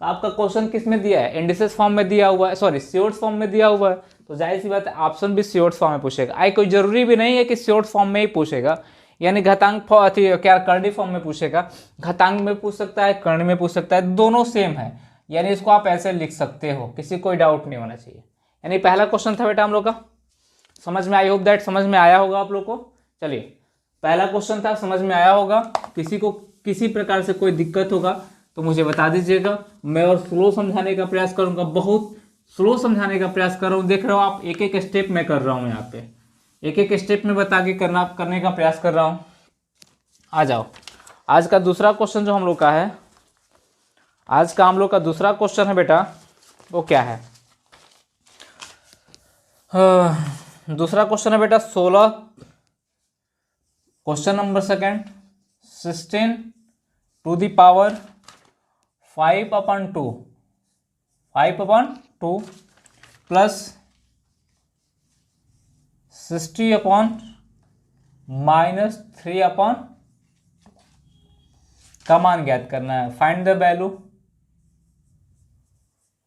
[SPEAKER 1] तो आपका क्वेश्चन किस में दिया है, इंडिसेस फॉर्म में दिया हुआ है, सॉरी श्योर्स फॉर्म में दिया हुआ है, तो जाहिर सी बात है ऑप्शन भी श्योर्स फॉर्म में पूछेगा। आई कोई जरूरी भी नहीं है कि श्योर्स फॉर्म में ही पूछेगा, यानी घातांक क्या करणी फॉर्म में पूछेगा, घातांक में पूछ सकता है, कर्ण में पूछ सकता है, दोनों सेम है। यानी इसको आप ऐसे लिख सकते हो, किसी कोई डाउट नहीं होना चाहिए। यानी पहला क्वेश्चन था बेटा हम लोग का, समझ में, आई होप दैट समझ में आया होगा आप लोग को। चलिए पहला क्वेश्चन था, समझ में आया होगा। किसी को किसी प्रकार से कोई दिक्कत होगा तो मुझे बता दीजिएगा, मैं और स्लो समझाने का प्रयास करूंगा, बहुत स्लो समझाने का प्रयास कर रहा हूँ। देख रहे हो आप, एक एक स्टेप में कर रहा हूँ, यहाँ पे एक एक स्टेप में बता के करने का प्रयास कर रहा हूँ। आ जाओ, आज का दूसरा क्वेश्चन जो हम लोग का है, आज का हम लोग का दूसरा क्वेश्चन है बेटा, वो क्या है, दूसरा क्वेश्चन है बेटा 16, question number second, 16 to the power 5/2 plus 60/-3/, का मान ज्ञात करना है। फाइंड द वैल्यू,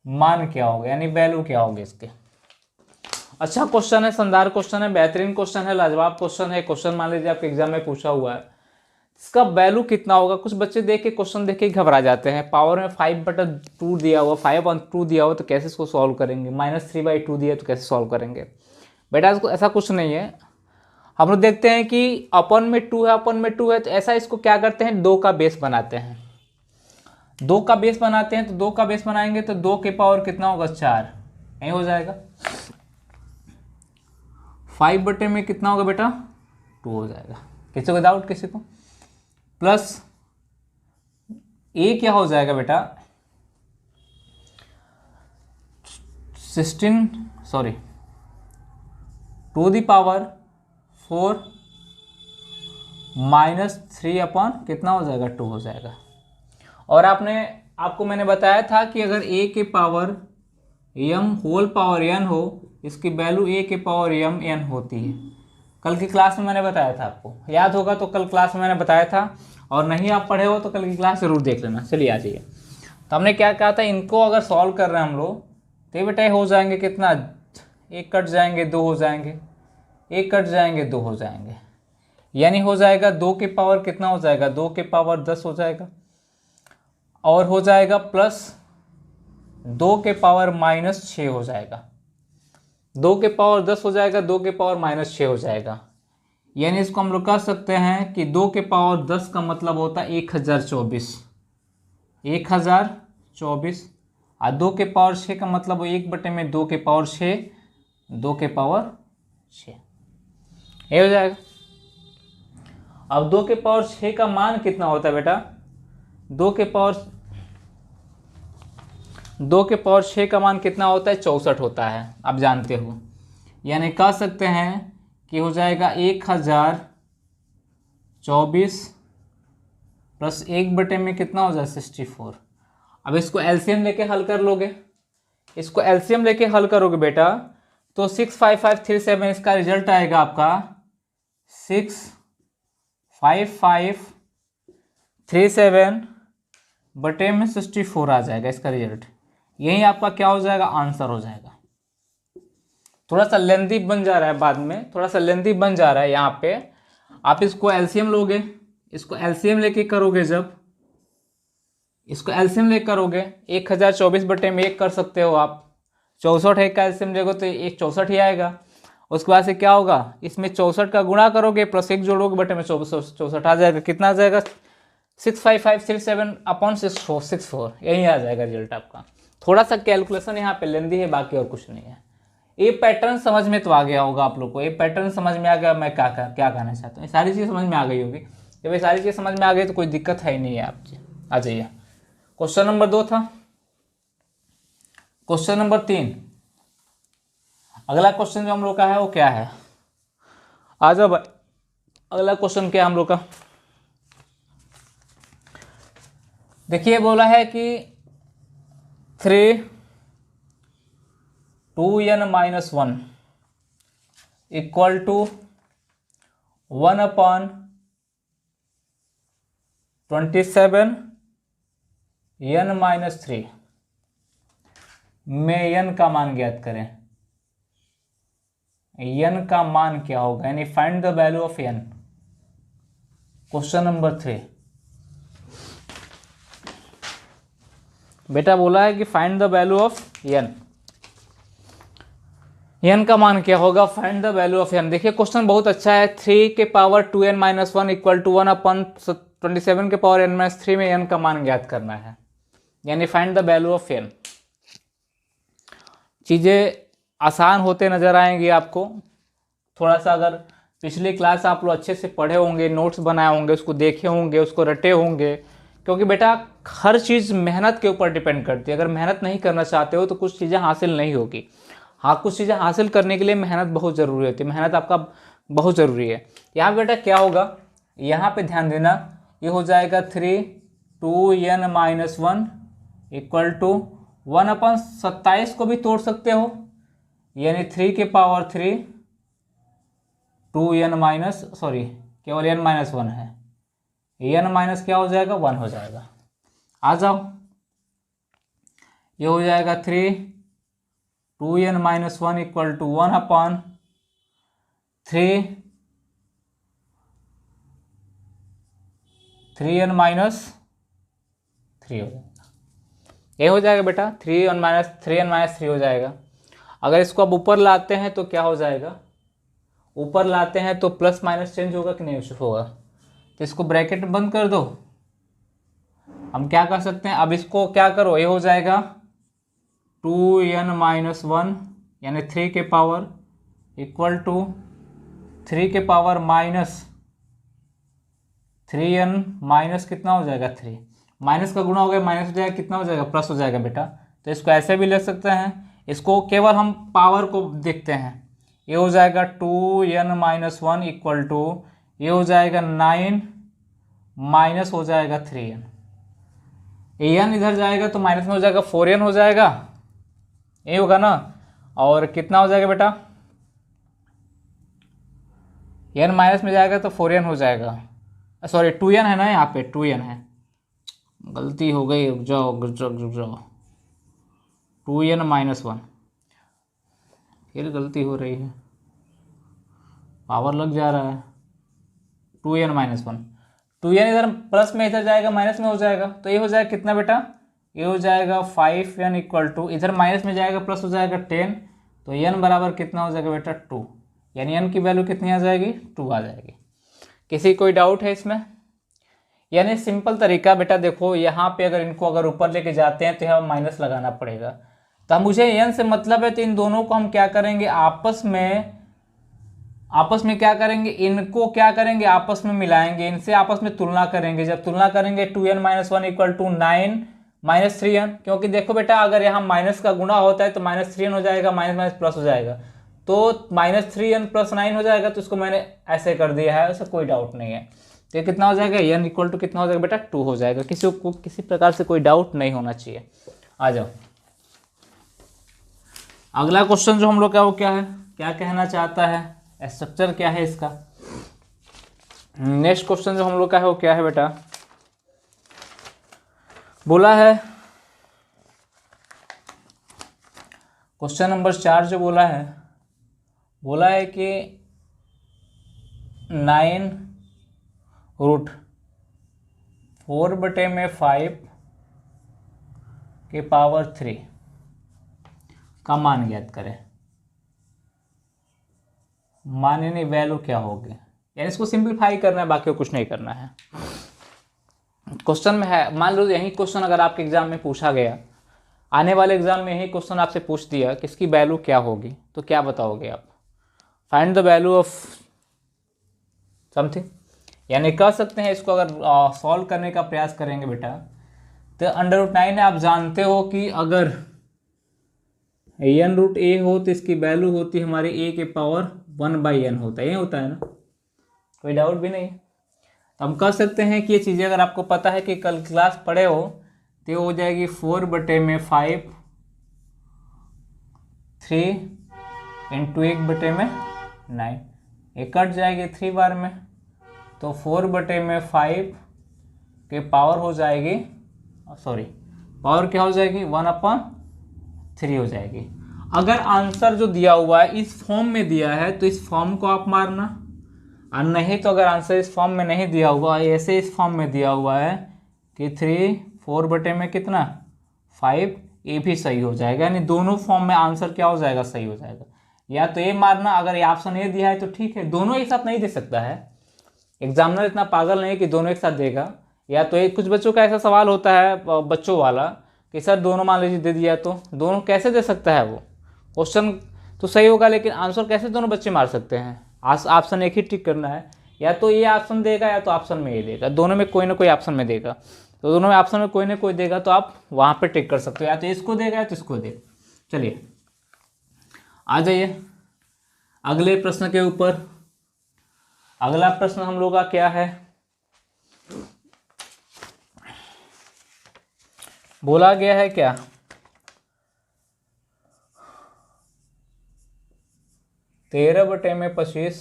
[SPEAKER 1] मान क्या होगा, यानी वैल्यू क्या होगी इसके। अच्छा क्वेश्चन है, शानदार क्वेश्चन है, बेहतरीन क्वेश्चन है, लाजवाब क्वेश्चन है। क्वेश्चन मान लीजिए आपके एग्जाम में पूछा हुआ है, इसका वैल्यू कितना होगा। कुछ बच्चे देख के क्वेश्चन देख के घबरा जाते हैं, पावर में 5/2 दिया हुआ, 5/2 दिया हुआ तो कैसे इसको सॉल्व करेंगे, -3/2 दिया तो कैसे सॉल्व करेंगे। बेटा इसको ऐसा कुछ नहीं है। हम लोग देखते हैं कि अपन में 2 है, अपन में 2 है, तो ऐसा इसको क्या करते हैं, 2 का बेस बनाते हैं। 2 का बेस बनाते हैं तो 2 का बेस बनाएंगे तो 2 के पावर कितना होगा, 4, यही हो जाएगा। 5 में कितना होगा बेटा, 2 हो जाएगा। किसी को डाउट, किसी को। प्लस ए क्या हो जाएगा बेटा, 2^4 -3 कितना हो जाएगा, 2 हो जाएगा। और आपको मैंने बताया था कि अगर a के power m whole power n हो, इसकी वैल्यू a के पावर m n होती है। कल की क्लास में मैंने बताया था, आपको याद होगा तो कल क्लास में मैंने बताया था, और नहीं आप पढ़े हो तो कल की क्लास जरूर देख लेना। चलिए आ जाइए। तो हमने क्या कहा था, इनको अगर सॉल्व कर रहे हैं हम लोग तो बेटा हो जाएंगे कितना, 1 कट जाएंगे 2 हो जाएंगे, 1 कट जाएंगे 2 हो जाएंगे, यानी हो जाएगा 2 के पावर कितना हो जाएगा, 2 के पावर 10 हो जाएगा। और हो जाएगा प्लस 2 के पावर -6 हो जाएगा। 2 के पावर 10 हो जाएगा, 2 के पावर -6 हो जाएगा। यानी इसको हम लोग कह सकते हैं कि 2 के पावर 10 का मतलब होता है 1024, 1024। और 2 के पावर 6 का मतलब 1/2 के पावर 6, 2 के पावर 6, ये हो जाएगा। अब 2 के पावर 6 का मान कितना होता है बेटा, 2 के पावर 6 का मान कितना होता है, 64 होता है, आप जानते हो। यानी कह सकते हैं कि हो जाएगा 1024 प्लस 1 में कितना हो जाए, 64। अब इसको एलसीएम लेके हल कर लोगे, इसको एलसीएम लेके हल करोगे बेटा तो 65537 इसका रिजल्ट आएगा आपका 65537 बटे में 64 आ जाएगा इसका रिजल्ट। यही आपका क्या हो जाएगा, आंसर हो जाएगा। थोड़ा सा लेंथी बन जा रहा है, बाद में थोड़ा सा लेंथी बन जा रहा है। यहाँ पे आप इसको एलसीएम लोगे, इसको एलसीएम लेके करोगे, जब इसको एलसीएम लेके करोगे 1024 बटे में 1 कर सकते हो आप, 64 है का एलसीएम लेगो तो 164 ही आएगा। उसके बाद से क्या होगा, इसमें 64 का गुणा करोगे प्लस 1 जोड़ोगे बटे में 64 आ जाएगा। कितना आ जाएगा, 65537/64, यही आ जाएगा रिजल्ट आपका। थोड़ा सा कैलकुलेशन यहाँ पे लेंदी है, बाकी और कुछ नहीं है। ये पैटर्न समझ में तो आ गया होगा आप लोग को, ये पैटर्न समझ में आ गया मैं क्या कहना चाहता हूँ। ये सारी चीज़ समझ में आ गई होगी। जब ये सारी चीज़ समझ में आ गई तो कोई दिक्कत है ही नहीं है। आप आ जाइए, क्वेश्चन नंबर 2 था। क्वेश्चन नंबर 3, अगला क्वेश्चन जो हम लोग का है वो क्या है, आ जाओ भाई। अगला क्वेश्चन क्या है हम लोग का, देखिए बोला है कि 3(2n-1) इक्वल टू 1/27n-3 में n का मान ज्ञात करें। n का मान क्या होगा, यानी find the value of n। Question number 3 बेटा बोला है कि find the value of n। n का मान क्या होगा, find the value of n। देखिए क्वेश्चन बहुत अच्छा है। 3 के पावर 2n-1 इक्वल टू 1/27 के पावर n-3 में n का मान ज्ञात करना है, यानी find the value of n। चीज़ें आसान होते नज़र आएंगी आपको। थोड़ा सा अगर पिछली क्लास आप लोग अच्छे से पढ़े होंगे, नोट्स बनाए होंगे, उसको देखे होंगे, उसको रटे होंगे, क्योंकि बेटा हर चीज़ मेहनत के ऊपर डिपेंड करती है। अगर मेहनत नहीं करना चाहते हो तो कुछ चीज़ें हासिल नहीं होगी। हाँ, कुछ चीज़ें हासिल करने के लिए मेहनत बहुत ज़रूरी होती है, मेहनत आपका बहुत ज़रूरी है। यहाँ बेटा क्या होगा, यहाँ पे ध्यान देना, ये हो जाएगा 3(2n-1) इक्वल टू 1/27 को भी तोड़ सकते हो, यानी 3 के पावर 3 केवल n-1 है, n माइनस क्या हो जाएगा, 1 हो जाएगा। आ जाओ, ये हो जाएगा 3(2n-1) equal to 1/3 3n minus 3 हो जाएगा। ये हो जाएगा बेटा, 3n माइनस 3 हो जाएगा। अगर इसको अब ऊपर लाते हैं तो क्या हो जाएगा, ऊपर लाते हैं तो प्लस माइनस चेंज होगा कि नहीं होगा, तो इसको ब्रैकेट बंद कर दो। हम क्या कर सकते हैं, अब इसको क्या करो, ये हो जाएगा 2n माइनस 1 यानी 3 के पावर इक्वल टू 3 के पावर माइनस 3n माइनस कितना हो जाएगा 3, माइनस का गुणा हो गया माइनस हो जाएगा, कितना हो जाएगा प्लस हो जाएगा बेटा। तो इसको ऐसे भी ले सकते हैं, इसको केवल हम पावर को देखते हैं। ये हो जाएगा 2n माइनस 1 इक्वल टू ये हो जाएगा 9 माइनस हो जाएगा 3n, n इधर जाएगा तो माइनस में हो जाएगा 4n हो जाएगा, ये होगा ना। और कितना हो जाएगा बेटा, n माइनस में जाएगा तो 4n हो जाएगा, सॉरी 2n है ना, यहाँ पे 2n है, गलती हो गई, रुक जाओ 2n माइनस 1, फिर गलती हो रही है, पावर लग जा रहा है। 2n माइनस 1, 2n इधर प्लस में इधर जाएगा माइनस में हो जाएगा, तो ये हो जाएगा कितना बेटा, ये हो जाएगा 5n इक्वल टू इधर माइनस में जाएगा प्लस हो जाएगा 10, तो n बराबर कितना हो जाएगा बेटा 2, यानी n की वैल्यू कितनी आ जाएगी 2 आ जाएगी। किसी कोई डाउट है इसमें, यानी सिंपल तरीका बेटा देखो, यहाँ पे अगर इनको अगर ऊपर लेके जाते हैं तो यहाँ माइनस लगाना पड़ेगा, तो मुझे n से मतलब है, तो इन दोनों को हम क्या करेंगे आपस में क्या करेंगे, इनको क्या करेंगे आपस में मिलाएंगे, इनसे आपस में तुलना करेंगे। जब तुलना करेंगे 2n minus 1 equal to 9 minus 3n, क्योंकि देखो बेटा अगर यहाँ माइनस का गुणा होता है तो माइनस 3n हो जाएगा, माइनस माइनस प्लस हो जाएगा, तो माइनस 3n प्लस 9 हो जाएगा, तो इसको मैंने ऐसे कर दिया है, ऐसा कोई डाउट नहीं है। तो ये कितना हो जाएगा, n इक्वल टू कितना हो जाएगा बेटा 2 हो जाएगा। किसी को किसी प्रकार से कोई डाउट नहीं होना चाहिए। आ जाओ अगला क्वेश्चन जो हम लोग का वो क्या है, क्या कहना चाहता है, स्ट्रक्चर क्या है इसका। नेक्स्ट क्वेश्चन जो हम लोग का है वो क्या है बेटा, बोला है क्वेश्चन नंबर 4 जो बोला है कि 9 रूट 4/5 के पावर 3 का मान ज्ञात करें। मान यानी वैल्यू क्या होगी, यानी इसको सिंप्लीफाई करना है, बाकी कुछ नहीं करना है। क्वेश्चन में है, मान लो यही क्वेश्चन अगर आपके एग्जाम में पूछा गया, आने वाले एग्जाम में यही क्वेश्चन आपसे पूछ दिया कि इसकी वैल्यू क्या होगी, तो क्या बताओगे आप, find the value of something, यानी कह सकते हैं इसको अगर सॉल्व करने का प्रयास करेंगे बेटा, तो √9 आप जानते हो कि अगर n√a हो तो इसकी वैल्यू होती है हमारी a के पावर 1/n होता है, ये होता है ना, कोई डाउट भी नहीं है। हम कह सकते हैं कि ये चीज़ें अगर आपको पता है कि कल क्लास पढ़े हो तो ये हो जाएगी 4/5 3 इंटू 1/9, ये कट जाएगी 3 बार में, तो 4/5 के पावर हो जाएगी, सॉरी पावर क्या हो जाएगी 1/3 हो जाएगी। अगर आंसर जो दिया हुआ है इस फॉर्म में दिया है तो इस फॉर्म को आप मारना, और नहीं तो अगर आंसर इस फॉर्म में नहीं दिया हुआ है, ऐसे इस फॉर्म में दिया हुआ है कि 3 4 में कितना 5, ये भी सही हो जाएगा, यानी दोनों फॉर्म में आंसर क्या हो जाएगा सही हो जाएगा। या तो ये मारना, अगर ये ऑप्शन ए दिया है तो ठीक है, दोनों एक साथ नहीं दे सकता है, एग्जामिनर इतना पागल नहीं कि दोनों एक साथ देगा। या तो एक कुछ बच्चों का ऐसा सवाल होता है बच्चों वाला कि सर दोनों मान लीजिए दे दिया, तो दोनों कैसे दे सकता है, वो क्वेश्चन तो सही होगा लेकिन आंसर कैसे दोनों बच्चे मार सकते हैं। ऑप्शन एक ही टिक करना है, या तो ये ऑप्शन देगा या तो ऑप्शन में ये देगा, दोनों में कोई ना कोई ऑप्शन में देगा, तो दोनों में ऑप्शन में कोई ना कोई देगा, तो आप वहाँ पे टिक कर सकते हो, या तो इसको देगा या तो इसको देगा। चलिए आ जाइए अगले प्रश्न के ऊपर। अगला प्रश्न हम लोग का क्या है, बोला गया है क्या, तेरह बटे में 25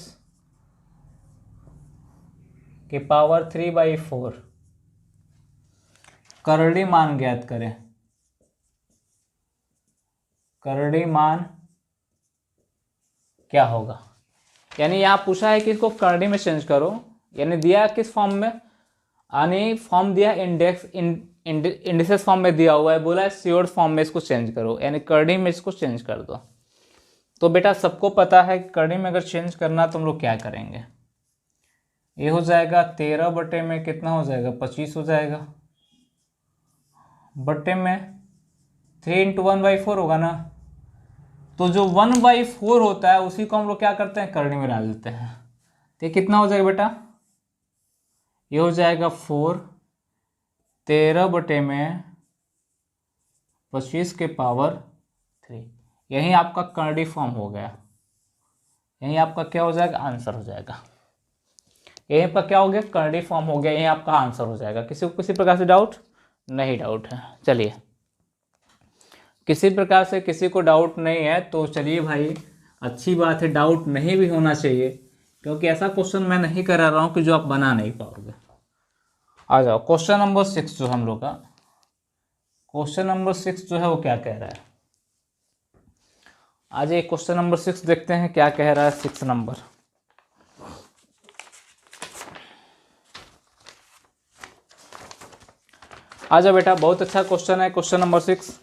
[SPEAKER 1] के पावर 3/4 करड़ी मान ज्ञात करें। करड़ी मान क्या होगा, यानी यहाँ पूछा है कि इसको करड़ी में चेंज करो, यानी दिया किस फॉर्म में, यानी फॉर्म दिया इंडेक्स इंडिसेस फॉर्म में दिया हुआ है, बोला है श्योर फॉर्म में इसको चेंज करो, यानी करनी में इसको चेंज कर दो। तो बेटा सबको पता है कि करनी में अगर चेंज करना तो हम लोग क्या करेंगे, ये हो जाएगा 13 बटे में कितना हो जाएगा 25 हो जाएगा, बटे में 3 इंटू 1/4 होगा ना। तो जो 1/4 होता है उसी को हम लोग क्या करते हैं करनी में डाल देते हैं। तो कितना हो जाएगा बेटा, ये हो जाएगा 4 13 बटे में 25 के पावर 3। यही आपका करनी फॉर्म हो गया, यही आपका क्या हो जाएगा आंसर हो जाएगा। यही आपका क्या हो गया करनी फॉर्म हो गया, यही आपका आंसर हो जाएगा। किसी को किसी प्रकार से डाउट नहीं, डाउट है। चलिए किसी प्रकार से किसी को डाउट नहीं है तो चलिए भाई अच्छी बात है, डाउट नहीं भी होना चाहिए, क्योंकि ऐसा क्वेश्चन मैं नहीं करा रहा हूँ कि जो आप बना नहीं पाओगे। आ जाओ क्वेश्चन नंबर 6 जो हम लोग का क्वेश्चन नंबर 6 जो है वो क्या कह रहा है। आज ये क्वेश्चन नंबर 6 देखते हैं क्या कह रहा है। 6 नंबर आ जाओ बेटा, बहुत अच्छा क्वेश्चन है। क्वेश्चन नंबर 6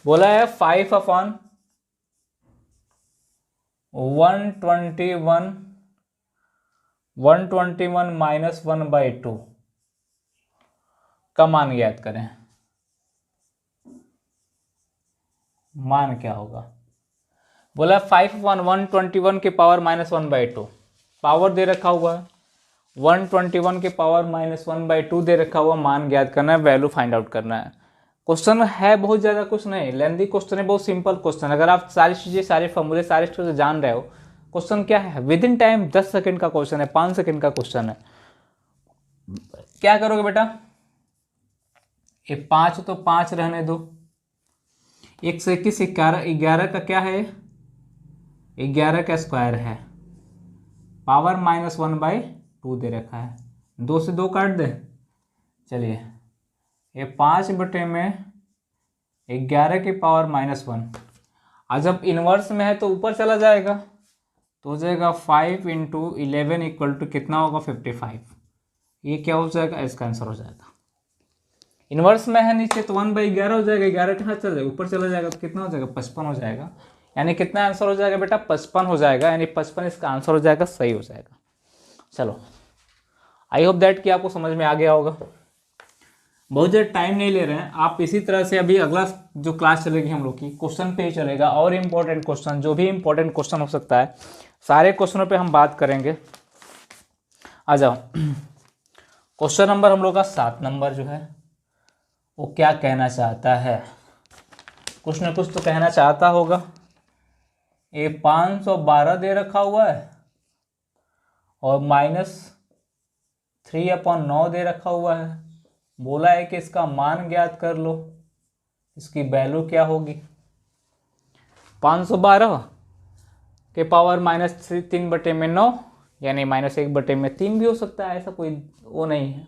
[SPEAKER 1] बोला है 5/121 माइनस 1/2 का मान ज्ञात करें। मान क्या होगा, बोला 5/121 के पावर -1/2 पावर दे रखा हुआ है, 121 के पावर -1/2 दे रखा हुआ, मान ज्ञात करना है, वैल्यू फाइंड आउट करना है। क्वेश्चन है बहुत ज़्यादा कुछ नहीं, लेंथी क्वेश्चन है, बहुत सिंपल क्वेश्चन। अगर आप सारी चीज़ें सारे फॉर्मूले सारे चीज़ें जान रहे हो, क्वेश्चन क्या है विद इन टाइम 10 सेकंड का क्वेश्चन है, 5 सेकंड का क्वेश्चन है। क्या करोगे बेटा, ये 5 तो 5 रहने दो, 1 से 21 11 का क्या है 11 का स्क्वायर है, पावर -1/2 दे रखा है, 2 से 2 काट दे। चलिए ये 5 बटे में 11 की पावर -1, और जब इन्वर्स में है तो ऊपर चला जाएगा, तो हो जाएगा 5 इंटू 11 इक्वल टू कितना होगा 55। ये क्या हो जाएगा, इसका आंसर हो जाएगा। इन्वर्स में है नीचे तो 1/11 हो जाएगा, 11 कहाँ चला जाएगा ऊपर चला जाएगा, तो कितना हो जाएगा 55 हो जाएगा। यानी कितना आंसर हो जाएगा बेटा 55 हो जाएगा, यानी 55 इसका आंसर हो जाएगा, सही हो जाएगा। चलो आई होप दैट कि आपको समझ में आ गया होगा। बहुत ज़्यादा टाइम नहीं ले रहे हैं आप, इसी तरह से अभी अगला जो क्लास चलेगी हम लोग की क्वेश्चन पे ही चलेगा, और इम्पोर्टेंट क्वेश्चन जो भी इम्पोर्टेंट क्वेश्चन हो सकता है सारे क्वेश्चनों पे हम बात करेंगे। आ जाओ क्वेश्चन नंबर हम लोग का 7 नंबर जो है वो क्या कहना चाहता है, कुछ ना कुछ तो कहना चाहता होगा। ये 512 दे रखा हुआ है और -3/9 दे रखा हुआ है, बोला है कि इसका मान ज्ञात कर लो, इसकी वैल्यू क्या होगी। 512 के पावर -3/9 यानी -1/3 भी हो सकता है, ऐसा कोई वो नहीं है।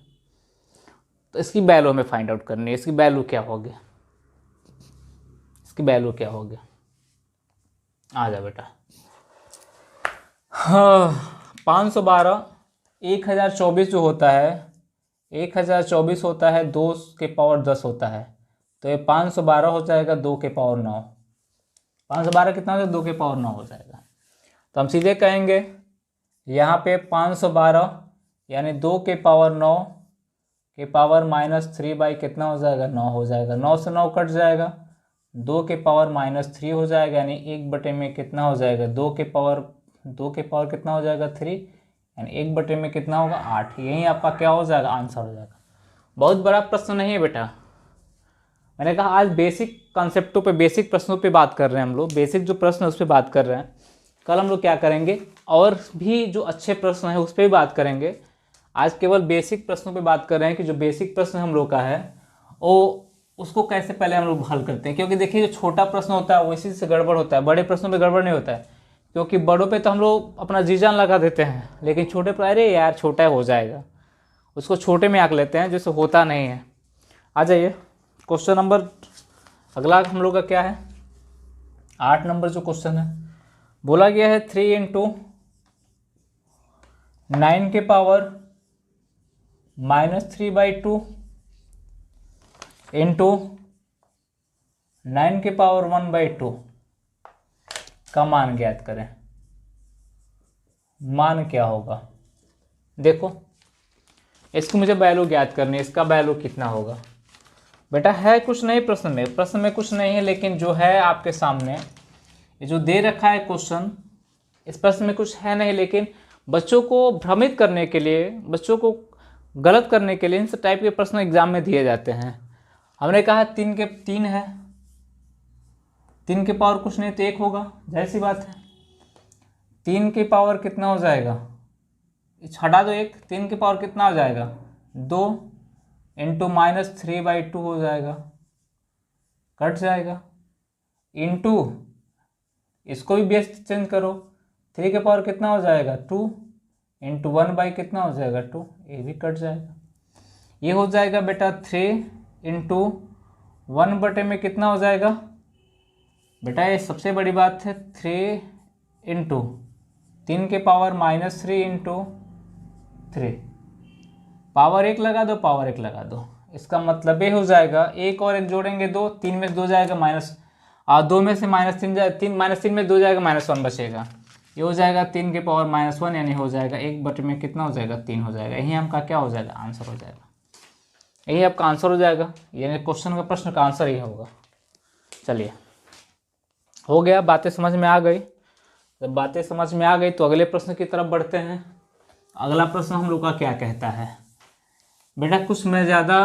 [SPEAKER 1] तो इसकी वैल्यू हमें फाइंड आउट करनी है, इसकी वैल्यू क्या होगी, इसकी वैल्यू क्या होगी। आ जा बेटा, हाँ 512 1024 जो होता है 1024 होता है, 2 के पावर 10 होता है, तो ये 512 हो जाएगा 2 के पावर 9। 512 कितना हो जाएगा 2 के पावर 9 हो जाएगा। तो हम सीधे कहेंगे यहाँ पे 512 यानी 2 के पावर 9 के पावर -3 कितना हो जाएगा 9 हो जाएगा, 9 से 9 कट जाएगा, 2 के पावर -3 हो जाएगा, यानी 1 बटे में कितना हो जाएगा 2 के पावर कितना हो जाएगा 3, यानी 1 बटे में कितना होगा 8। यही आपका क्या हो जाएगा आंसर हो जाएगा। बहुत बड़ा प्रश्न नहीं है बेटा, मैंने कहा आज बेसिक कॉन्सेप्टों पे बेसिक प्रश्नों पे बात कर रहे हैं हम लोग, बेसिक जो प्रश्न है उस पर बात कर रहे हैं। कल हम लोग क्या करेंगे और भी जो अच्छे प्रश्न है उस पर भी बात करेंगे। आज केवल बेसिक प्रश्नों पे बात कर रहे हैं कि जो बेसिक प्रश्न हम लोग का है वो उसको कैसे पहले हम लोग हल करते हैं, क्योंकि देखिए जो छोटा प्रश्न होता है वो इसी से गड़बड़ होता है, बड़े प्रश्नों पे गड़बड़ नहीं होता है, क्योंकि बड़ों पे तो हम लोग अपना जी जान लगा देते हैं, लेकिन छोटे पर अरे यार छोटा हो जाएगा, उसको छोटे में आंक लेते हैं, जिससे होता नहीं है। आ जाइए क्वेश्चन नंबर अगला हम लोग का क्या है 8 नंबर जो क्वेश्चन है, बोला गया है 3 × 9 के पावर -3/2 इंटू 9⁻1/2 का मान ज्ञात करें। मान क्या होगा? देखो, इसको मुझे वैल्यू ज्ञात करनी है, इसका वैल्यू कितना होगा। बेटा है कुछ नहीं प्रश्न में कुछ नहीं है, लेकिन जो है आपके सामने ये जो दे रखा है क्वेश्चन, इस प्रश्न में कुछ है नहीं, लेकिन बच्चों को भ्रमित करने के लिए, बच्चों को गलत करने के लिए इन टाइप के प्रश्न एग्जाम में दिए जाते हैं। हमने कहा 3 के 3 है, 3 के पावर कुछ नहीं तो 1 होगा, जाहिर सी बात है। 3 के पावर कितना हो जाएगा, हटा दो 1, 3 के पावर कितना हो जाएगा 2 इंटू -3/2 हो जाएगा, कट जाएगा, इंटू इसको भी बेस चेंज करो, 3 के पावर कितना हो जाएगा 2 इंटू 1 कितना हो जाएगा 2, ये भी कट जाएगा। ये हो जाएगा बेटा 3 इंटू 1 में कितना हो जाएगा बेटा, ये सबसे बड़ी बात है, 3 इंटू 3 के पावर -3 इंटू 3, पावर 1 लगा दो, पावर 1 लगा दो। इसका मतलब ये हो जाएगा 1 और 1 जोड़ेंगे 2, 3 में 2 जाएगा -2 में से -3 जाए, -3 में 2 जाएगा, -1 बचेगा। ये हो जाएगा 3 के पावर -1, यानी हो जाएगा 1 में कितना हो जाएगा 3 हो जाएगा। यही आपका क्या हो जाएगा, आंसर हो जाएगा। यही आपका आंसर हो जाएगा, यानी क्वेश्चन का प्रश्न का आंसर ही होगा। चलिए हो गया, बातें समझ में आ गई। जब बातें समझ में आ गई तो अगले प्रश्न की तरफ बढ़ते हैं। अगला प्रश्न हम लोग का क्या कहता है बेटा, कुछ मैं ज़्यादा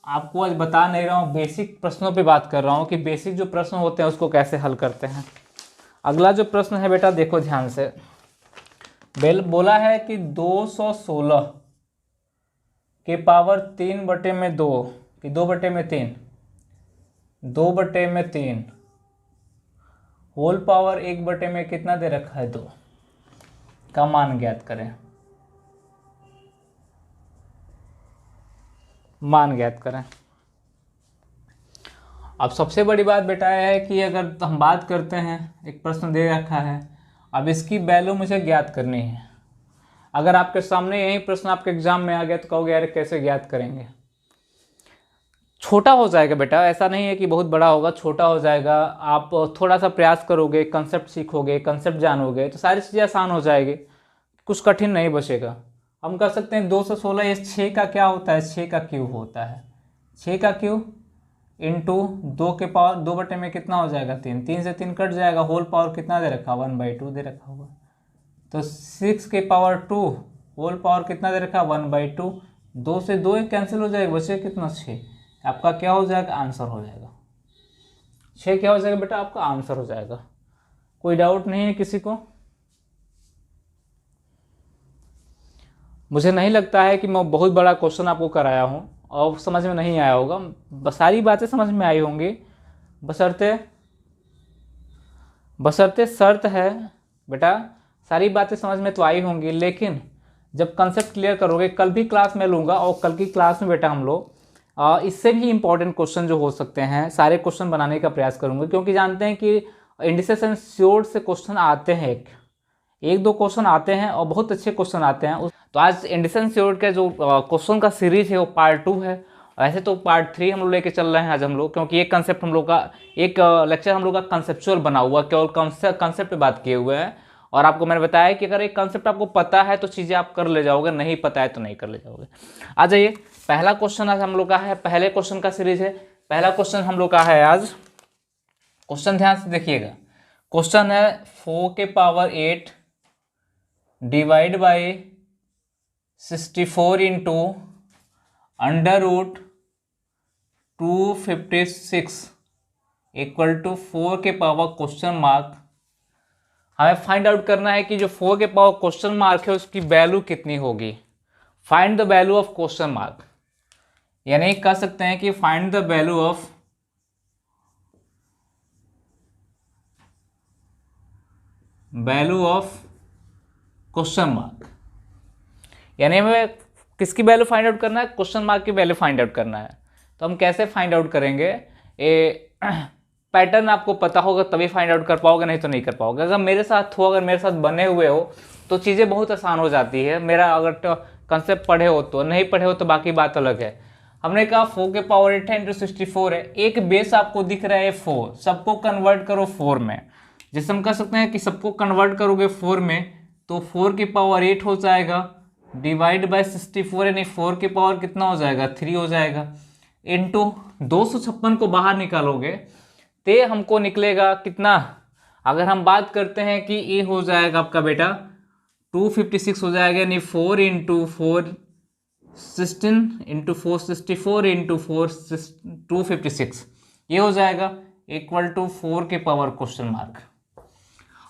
[SPEAKER 1] आपको आज बता नहीं रहा हूँ, बेसिक प्रश्नों पे बात कर रहा हूँ कि बेसिक जो प्रश्न होते हैं उसको कैसे हल करते हैं। अगला जो प्रश्न है बेटा, देखो ध्यान से, बोला है कि 216 के पावर 3/2 कि 2/3 2/3 होल पावर 1 में कितना दे रखा है 2 का मान ज्ञात करें। मान ज्ञात करें। अब सबसे बड़ी बात बेटा है कि अगर हम बात करते हैं, एक प्रश्न दे रखा है, अब इसकी वैल्यू मुझे ज्ञात करनी है। अगर आपके सामने यही प्रश्न आपके एग्जाम में आ गया तो कहोगे यार कैसे ज्ञात करेंगे। छोटा हो जाएगा बेटा, ऐसा नहीं है कि बहुत बड़ा होगा, छोटा हो जाएगा। आप थोड़ा सा प्रयास करोगे, कंसेप्ट सीखोगे, कंसेप्ट जानोगे तो सारी चीज़ें आसान हो जाएगी, कुछ कठिन नहीं बचेगा। हम कर सकते हैं 216, ये 6 का क्या होता है, 6 का क्यूब होता है, 6 का क्यूब इंटू 2 के पावर 2 में कितना हो जाएगा 3, 3 से 3 कट जाएगा, होल पावर कितना दे रखा 1/2 दे रखा होगा, तो 6 के पावर 2 होल पावर कितना दे रखा 1/2, 2 से 2 कैंसिल हो जाएगा, बचे कितना 6, आपका क्या हो जाएगा आंसर हो जाएगा। 6 क्या हो जाएगा बेटा, आपका आंसर हो जाएगा। कोई डाउट नहीं है किसी को? मुझे नहीं लगता है कि मैं बहुत बड़ा क्वेश्चन आपको कराया हूँ और समझ में नहीं आया होगा, सारी बातें समझ में आई होंगी, बशर्ते शर्त है बेटा, सारी बातें समझ में तो आई होंगी, लेकिन जब कंसेप्ट क्लियर करोगे, कल भी क्लास में लूँगा और कल की क्लास में बेटा हम लोग इससे भी इम्पोर्टेंट क्वेश्चन जो हो सकते हैं सारे क्वेश्चन बनाने का प्रयास करूँगा, क्योंकि जानते हैं कि इंडिसेस एंड श्योर्ड से क्वेश्चन आते हैं, एक दो क्वेश्चन आते हैं और बहुत अच्छे क्वेश्चन आते हैं। तो आज इंडिसेस एंड श्योर्ड का जो क्वेश्चन का सीरीज है वो पार्ट 2 है, वैसे तो पार्ट 3 हम लोग लेके चल रहे हैं आज हम लोग, क्योंकि एक कंसेप्ट हम लोग का, एक लेक्चर हम लोग का कंसेप्चुअल बना हुआ, केवल कंसेप्ट पे बात किए हुए हैं। और आपको मैंने बताया कि अगर एक कंसेप्ट आपको पता है तो चीज़ें आप कर ले जाओगे, नहीं पता है तो नहीं कर ले जाओगे। आ जाइए, पहला क्वेश्चन आज हम लोग का है, पहले क्वेश्चन का सीरीज है, पहला क्वेश्चन हम लोग का है आज। क्वेश्चन ध्यान से देखिएगा, क्वेश्चन है 4 के power 8 divide by 64 into √256 equal to 4 के पावर क्वेश्चन मार्क। हमें फाइंड आउट करना है कि जो 4 के पावर क्वेश्चन मार्क है उसकी वैल्यू कितनी होगी। Find the value of question mark, यानी कह सकते हैं कि find the value of question mark, यानी हमें किसकी वैल्यू फाइंड आउट करना है, क्वेश्चन मार्क की वैल्यू फाइंड आउट करना है। तो हम कैसे फाइंड आउट करेंगे, पैटर्न आपको पता होगा तभी फाइंड आउट कर पाओगे, नहीं तो नहीं कर पाओगे। अगर मेरे साथ हो, अगर मेरे साथ बने हुए हो तो चीज़ें बहुत आसान हो जाती है। मेरा अगर कंसेप्ट पढ़े हो तो, नहीं पढ़े हो तो बाकी बात अलग है। हमने कहा 4 के पावर 8 है इंटू 64 है, एक बेस आपको दिख रहा है 4, सबको कन्वर्ट करो 4 में। जैसे हम कह सकते हैं कि सबको कन्वर्ट करोगे 4 में तो 4 की पावर 8 हो जाएगा डिवाइड बाय 64, यानी 4 की पावर कितना हो जाएगा 3 हो जाएगा, इंटू 256 को बाहर निकालोगे तो हमको निकलेगा कितना, अगर हम बात करते हैं कि ये हो जाएगा आपका बेटा 256 हो जाएगा, यानी 4 इंटू 4 16 इंटू 4 64 इंटू 4 256 ये हो जाएगा इक्वल टू 4 के पावर क्वेश्चन मार्क।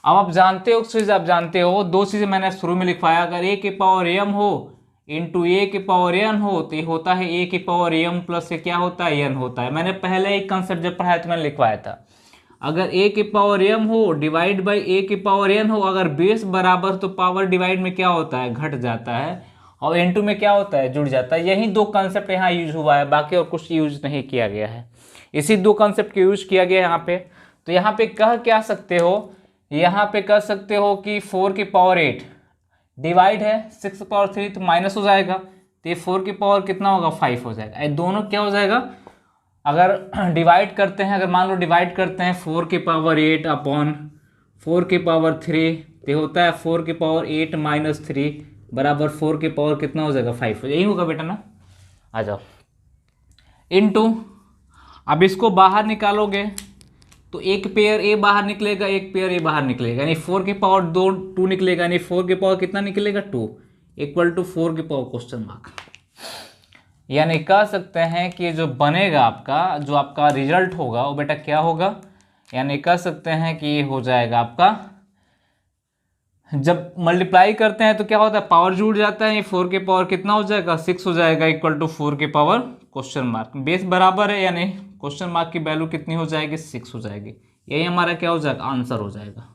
[SPEAKER 1] अब आप जानते हो चीज़, आप जानते हो दो चीज़ें मैंने शुरू में लिखवाया, अगर ए के पावर एम हो इंटू ए के पावर एन हो तो ये होता है ए के पावर एम प्लस से क्या होता है एन होता है। मैंने पहले एक कंसेप्ट जब पढ़ाया तो मैंने लिखवाया था, अगर ए के पावर एम हो डिवाइड बाई ए के पावर एन हो, अगर बेस बराबर तो पावर डिवाइड में क्या होता है घट जाता है, और N2 में क्या होता है जुड़ जाता है। यही दो कंसेप्ट यहाँ यूज हुआ है, बाकी और कुछ यूज नहीं किया गया है, इसी दो कंसेप्ट को यूज किया गया है यहाँ पे। तो यहाँ पे कह क्या सकते हो, यहाँ पे कह सकते हो कि 4 की पावर 8 डिवाइड है 6 पावर 3 तो माइनस हो जाएगा, तो ये 4 की पावर कितना होगा 5 हो जाएगा। ये दोनों क्या हो जाएगा, अगर डिवाइड करते हैं, अगर मान लो डिवाइड करते हैं 4 की पावर 8 अपॉन 4 की पावर 3 तो होता है 4 की पावर 8 माइनस 3 बराबर 4 की पावर कितना हो जाएगा 5, यही होगा बेटा ना। आ जाओ इनटू, अब इसको बाहर निकालोगे तो एक पेयर ए बाहर निकलेगा, एक पेयर ए बाहर निकलेगा, यानी 4 की पावर 2 निकलेगा, यानी 4 की पावर कितना निकलेगा 2 इक्वल टू 4 की पावर क्वेश्चन मार्क। यानी कह सकते हैं कि जो बनेगा आपका, जो आपका रिजल्ट होगा वो बेटा क्या होगा, यानी कह सकते हैं कि ये हो जाएगा आपका, जब मल्टीप्लाई करते हैं तो क्या होता है पावर जुड़ जाता है, ये 4 के पावर कितना हो जाएगा 6 हो जाएगा इक्वल टू 4 के पावर क्वेश्चन मार्क। बेस बराबर है यानी क्वेश्चन मार्क की वैल्यू कितनी हो जाएगी 6 हो जाएगी, यही हमारा क्या हो जाएगा आंसर हो जाएगा।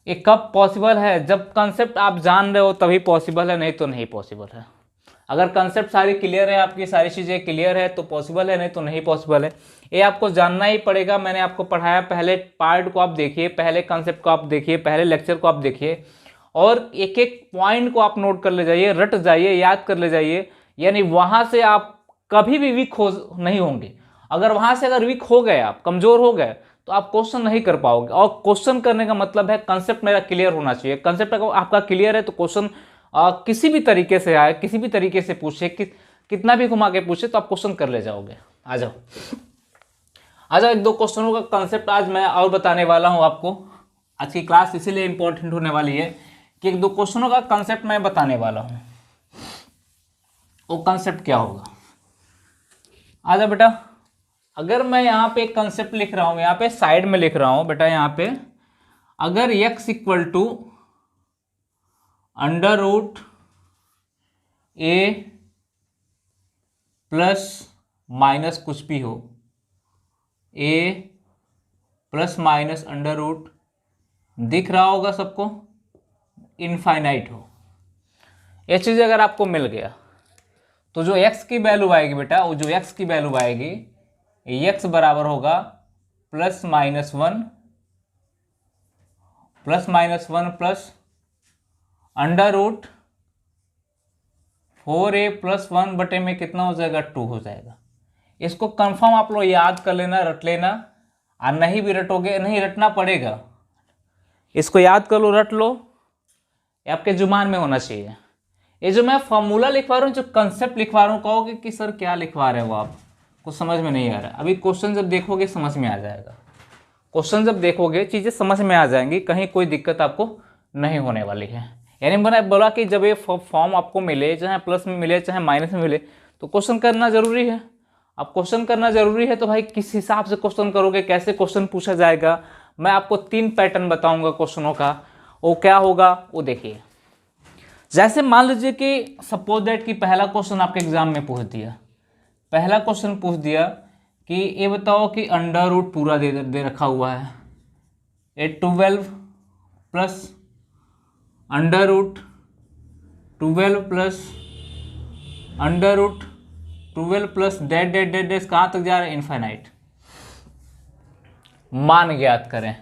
[SPEAKER 1] ये कब पॉसिबल है, जब कंसेप्ट आप जान रहे हो तभी पॉसिबल है, नहीं तो नहीं पॉसिबल है। अगर कंसेप्ट सारी क्लियर है, आपकी सारी चीज़ें क्लियर है तो पॉसिबल है, नहीं तो नहीं पॉसिबल है। ये आपको जानना ही पड़ेगा। मैंने आपको पढ़ाया, पहले पार्ट को आप देखिए, पहले कंसेप्ट को आप देखिए, पहले लेक्चर को आप देखिए और एक एक पॉइंट को आप नोट कर ले जाइए, रट जाइए, याद कर ले जाइए, यानी वहाँ से आप कभी भी वीक हो नहीं होंगे। अगर वहाँ से अगर वीक हो गए, आप कमज़ोर हो गए तो आप क्वेश्चन नहीं कर पाओगे। और क्वेश्चन करने का मतलब है कंसेप्ट मेरा क्लियर होना चाहिए। कंसेप्ट अगर आपका क्लियर है तो क्वेश्चन किसी भी तरीके से आए, किसी भी तरीके से पूछे, कितना भी घुमा के पूछे तो आप क्वेश्चन कर ले जाओगे। आ जाओ आ जाओ, एक दो क्वेश्चनों का कंसेप्ट आज मैं और बताने वाला हूँ आपको। आज की क्लास इसीलिए इंपॉर्टेंट होने वाली है कि एक दो क्वेश्चनों का कंसेप्ट मैं बताने वाला हूँ। वो कंसेप्ट क्या होगा, आ जाओ बेटा। अगर मैं यहाँ पे एक कंसेप्ट लिख रहा हूँ, यहाँ पे साइड में लिख रहा हूँ बेटा, यहाँ पे अगर x equal to under root A plus minus कुछ भी हो, A plus minus under root दिख रहा होगा सबको, इनफाइनाइट हो, ये चीज़ अगर आपको मिल गया तो जो x की वैल्यू आएगी बेटा, वो जो x की वैल्यू आएगी x बराबर होगा plus minus one plus under root 4a plus 1 बटे में कितना हो जाएगा 2 हो जाएगा। इसको कंफर्म आप लोग याद कर लेना, रट लेना, और नहीं भी रटोगे, नहीं रटना पड़ेगा, इसको याद कर लो, रट लो, ये आपके जुबान में होना चाहिए। ये जो मैं फॉर्मूला लिखवा रहा हूँ, जो कंसेप्ट लिखवा रहा हूँ, कहोगे कि सर क्या लिखवा रहे हो आप, कुछ समझ में नहीं आ रहा है। अभी क्वेश्चन जब देखोगे समझ में आ जाएगा, क्वेश्चन जब देखोगे चीज़ें समझ में आ जाएंगी, कहीं कोई दिक्कत आपको नहीं होने वाली है। यानी मैंने बोला कि जब ये फॉर्म आपको मिले, चाहे प्लस में मिले चाहे माइनस में मिले, तो क्वेश्चन करना जरूरी है। अब क्वेश्चन करना जरूरी है तो भाई किस हिसाब से क्वेश्चन करोगे, कैसे क्वेश्चन पूछा जाएगा, मैं आपको 3 पैटर्न बताऊंगा क्वेश्चनों का। वो क्या होगा वो देखिए। जैसे मान लीजिए कि सपोज दैट कि पहला क्वेश्चन आपके एग्जाम में पूछ दिया, पहला क्वेश्चन पूछ दिया कि ये बताओ कि अंडर रूट पूरा दे रखा हुआ है, A 12 plus under root 12 plus under root 12 plus dot dot dot dot कहाँ तक जा रहा है इनफाइनाइट। मान ज्ञात करें,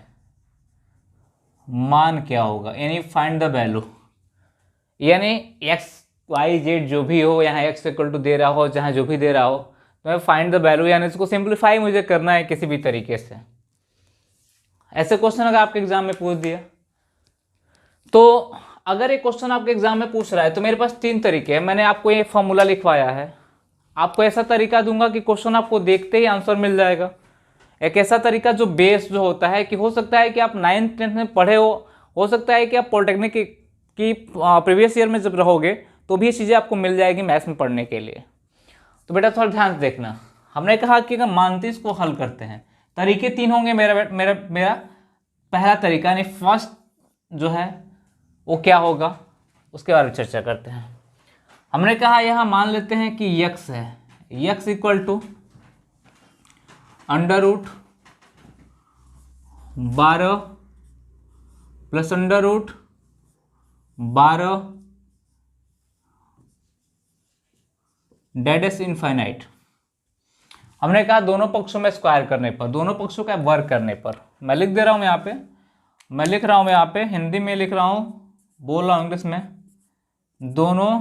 [SPEAKER 1] मान क्या होगा, यानी फाइंड द वैल्यू, यानी x वाई जेड जो भी हो, यहाँ एक्स इक्वल टू दे रहा हो, जहाँ जो भी दे रहा हो, तो मैं फाइंड द वैल्यू, यानी इसको सिंप्लीफाई मुझे करना है किसी भी तरीके से। ऐसे क्वेश्चन अगर आपके एग्जाम में पूछ दिया, तो अगर एक क्वेश्चन आपके एग्जाम में पूछ रहा है तो मेरे पास 3 तरीके हैं। मैंने आपको ये फॉर्मूला लिखवाया है, आपको ऐसा तरीका दूंगा कि क्वेश्चन आपको देखते ही आंसर मिल जाएगा। एक ऐसा तरीका जो बेस जो होता है कि हो सकता है कि आप 9th 10th में पढ़े हो सकता है कि आप पॉलिटेक्निक की प्रीवियस ईयर में जब रहोगे तो भी ये चीज़ें आपको मिल जाएगी मैथ्स में पढ़ने के लिए। तो बेटा थोड़ा ध्यान से देखना, हमने कहा कि अगर मानते इसको हल करते हैं, तरीके 3 होंगे। मेरा पहला तरीका यानी फर्स्ट जो है वो क्या होगा, उसके बारे में चर्चा करते हैं। हमने कहा यहाँ मान लेते हैं कि यक्स है, x equal to under root 12 plus under root 12 dot is infinite. हमने कहा दोनों पक्षों में स्क्वायर करने पर, दोनों पक्षों का वर्ग करने पर, मैं लिख दे रहा हूँ यहाँ पे, मैं लिख रहा हूँ यहाँ पे हिंदी में लिख रहा हूँ, बोल रहा हूँ इंग्लिश में, दोनों